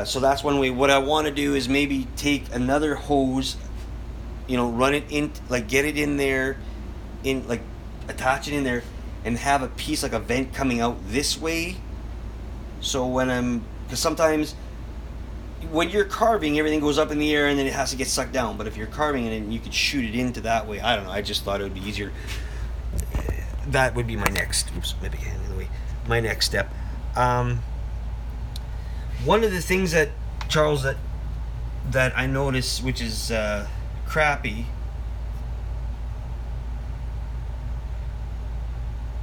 So that's one way. What I want to do is maybe take another hose, run it in, like get it in there, like attach it in there, and have a piece like a vent coming out this way. So because sometimes when you're carving, everything goes up in the air and then it has to get sucked down. But if you're carving it, you could shoot it into that way. I don't know. I just thought it would be easier. That would be my next. Oops, maybe hand in the way. My next step. One of the things that, Charles, that I noticed, which is crappy.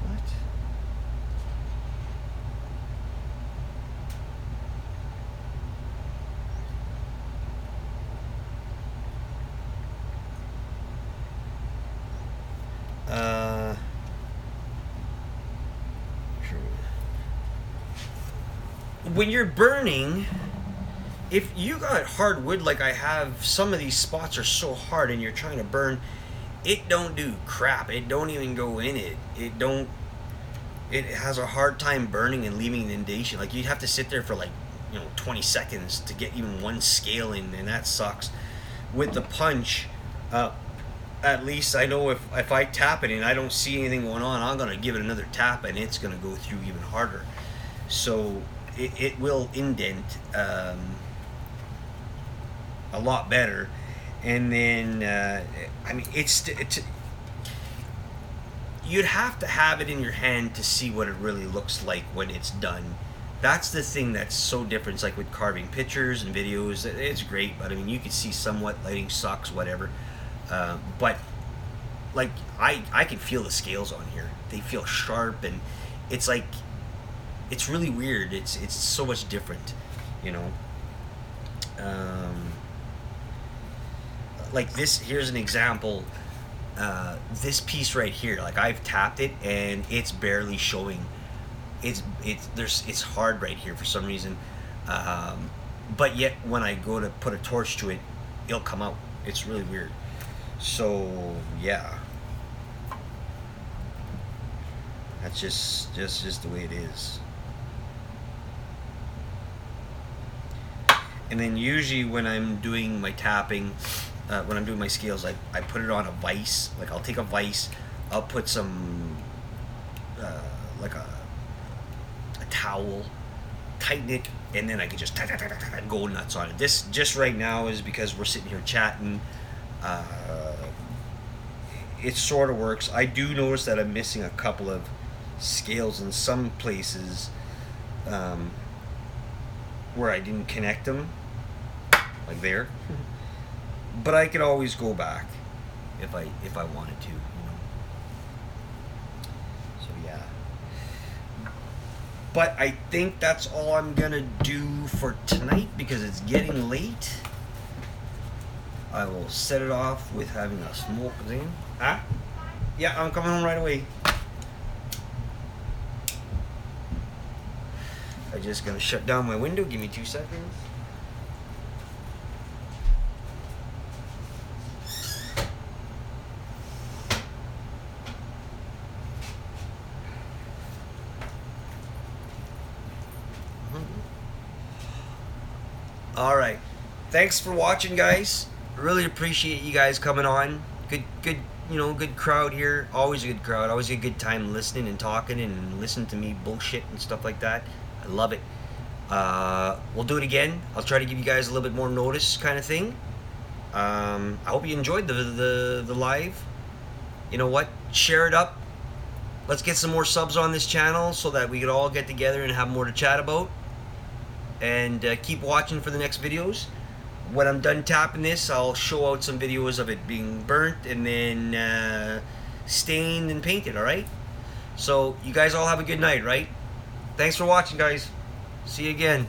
What? when you're burning, if you got hard wood like I have, some of these spots are so hard and you're trying to burn, it don't do crap. It don't even go in it. It has a hard time burning and leaving an indentation. Like, you'd have to sit there for like, 20 seconds to get even one scale in, and that sucks. With the punch, at least I know if I tap it and I don't see anything going on, I'm gonna give it another tap and it's gonna go through even harder. So it will indent a lot better. And then I mean, you'd have to have it in your hand to see what it really looks like when it's done. That's the thing that's so different. It's like with carving pictures and videos, it's great, but I mean, you can see somewhat, lighting sucks, whatever. But like, I can feel the scales on here. They feel sharp, and it's like, it's really weird. It's so much different, like this, here's an example. This piece right here, like, I've tapped it and it's barely showing. It's hard right here for some reason, but yet when I go to put a torch to it, it'll come out. It's really weird. So yeah, that's just the way it is. And then usually when I'm doing my tapping, when I'm doing my scales, I put it on a vise. Like, I'll take a vise, I'll put some like a towel, tighten it, and then I can just go nuts on it. This just right now is because we're sitting here chatting. It sort of works. I do notice that I'm missing a couple of scales in some places where I didn't connect them, like there. But I could always go back if I wanted to, So yeah. But I think that's all I'm gonna do for tonight because it's getting late. I will set it off with having a smoke thing. Huh? Yeah, I'm coming home right away. I'm just gonna shut down my window. Give me 2 seconds. All right, thanks for watching, guys. Really appreciate you guys coming on. Good good crowd here. Always a good crowd. Always a good time listening and talking and listening to me bullshit and stuff like that. I love it. We'll do it again. I'll try to give you guys a little bit more notice, kind of thing. I hope you enjoyed the live. You know what? Share it up. Let's get some more subs on this channel so that we could all get together and have more to chat about. And keep watching for the next videos. When I'm done tapping this, I'll show out some videos of it being burnt and then stained and painted, alright? So you guys all have a good night, right? Thanks for watching, guys. See you again.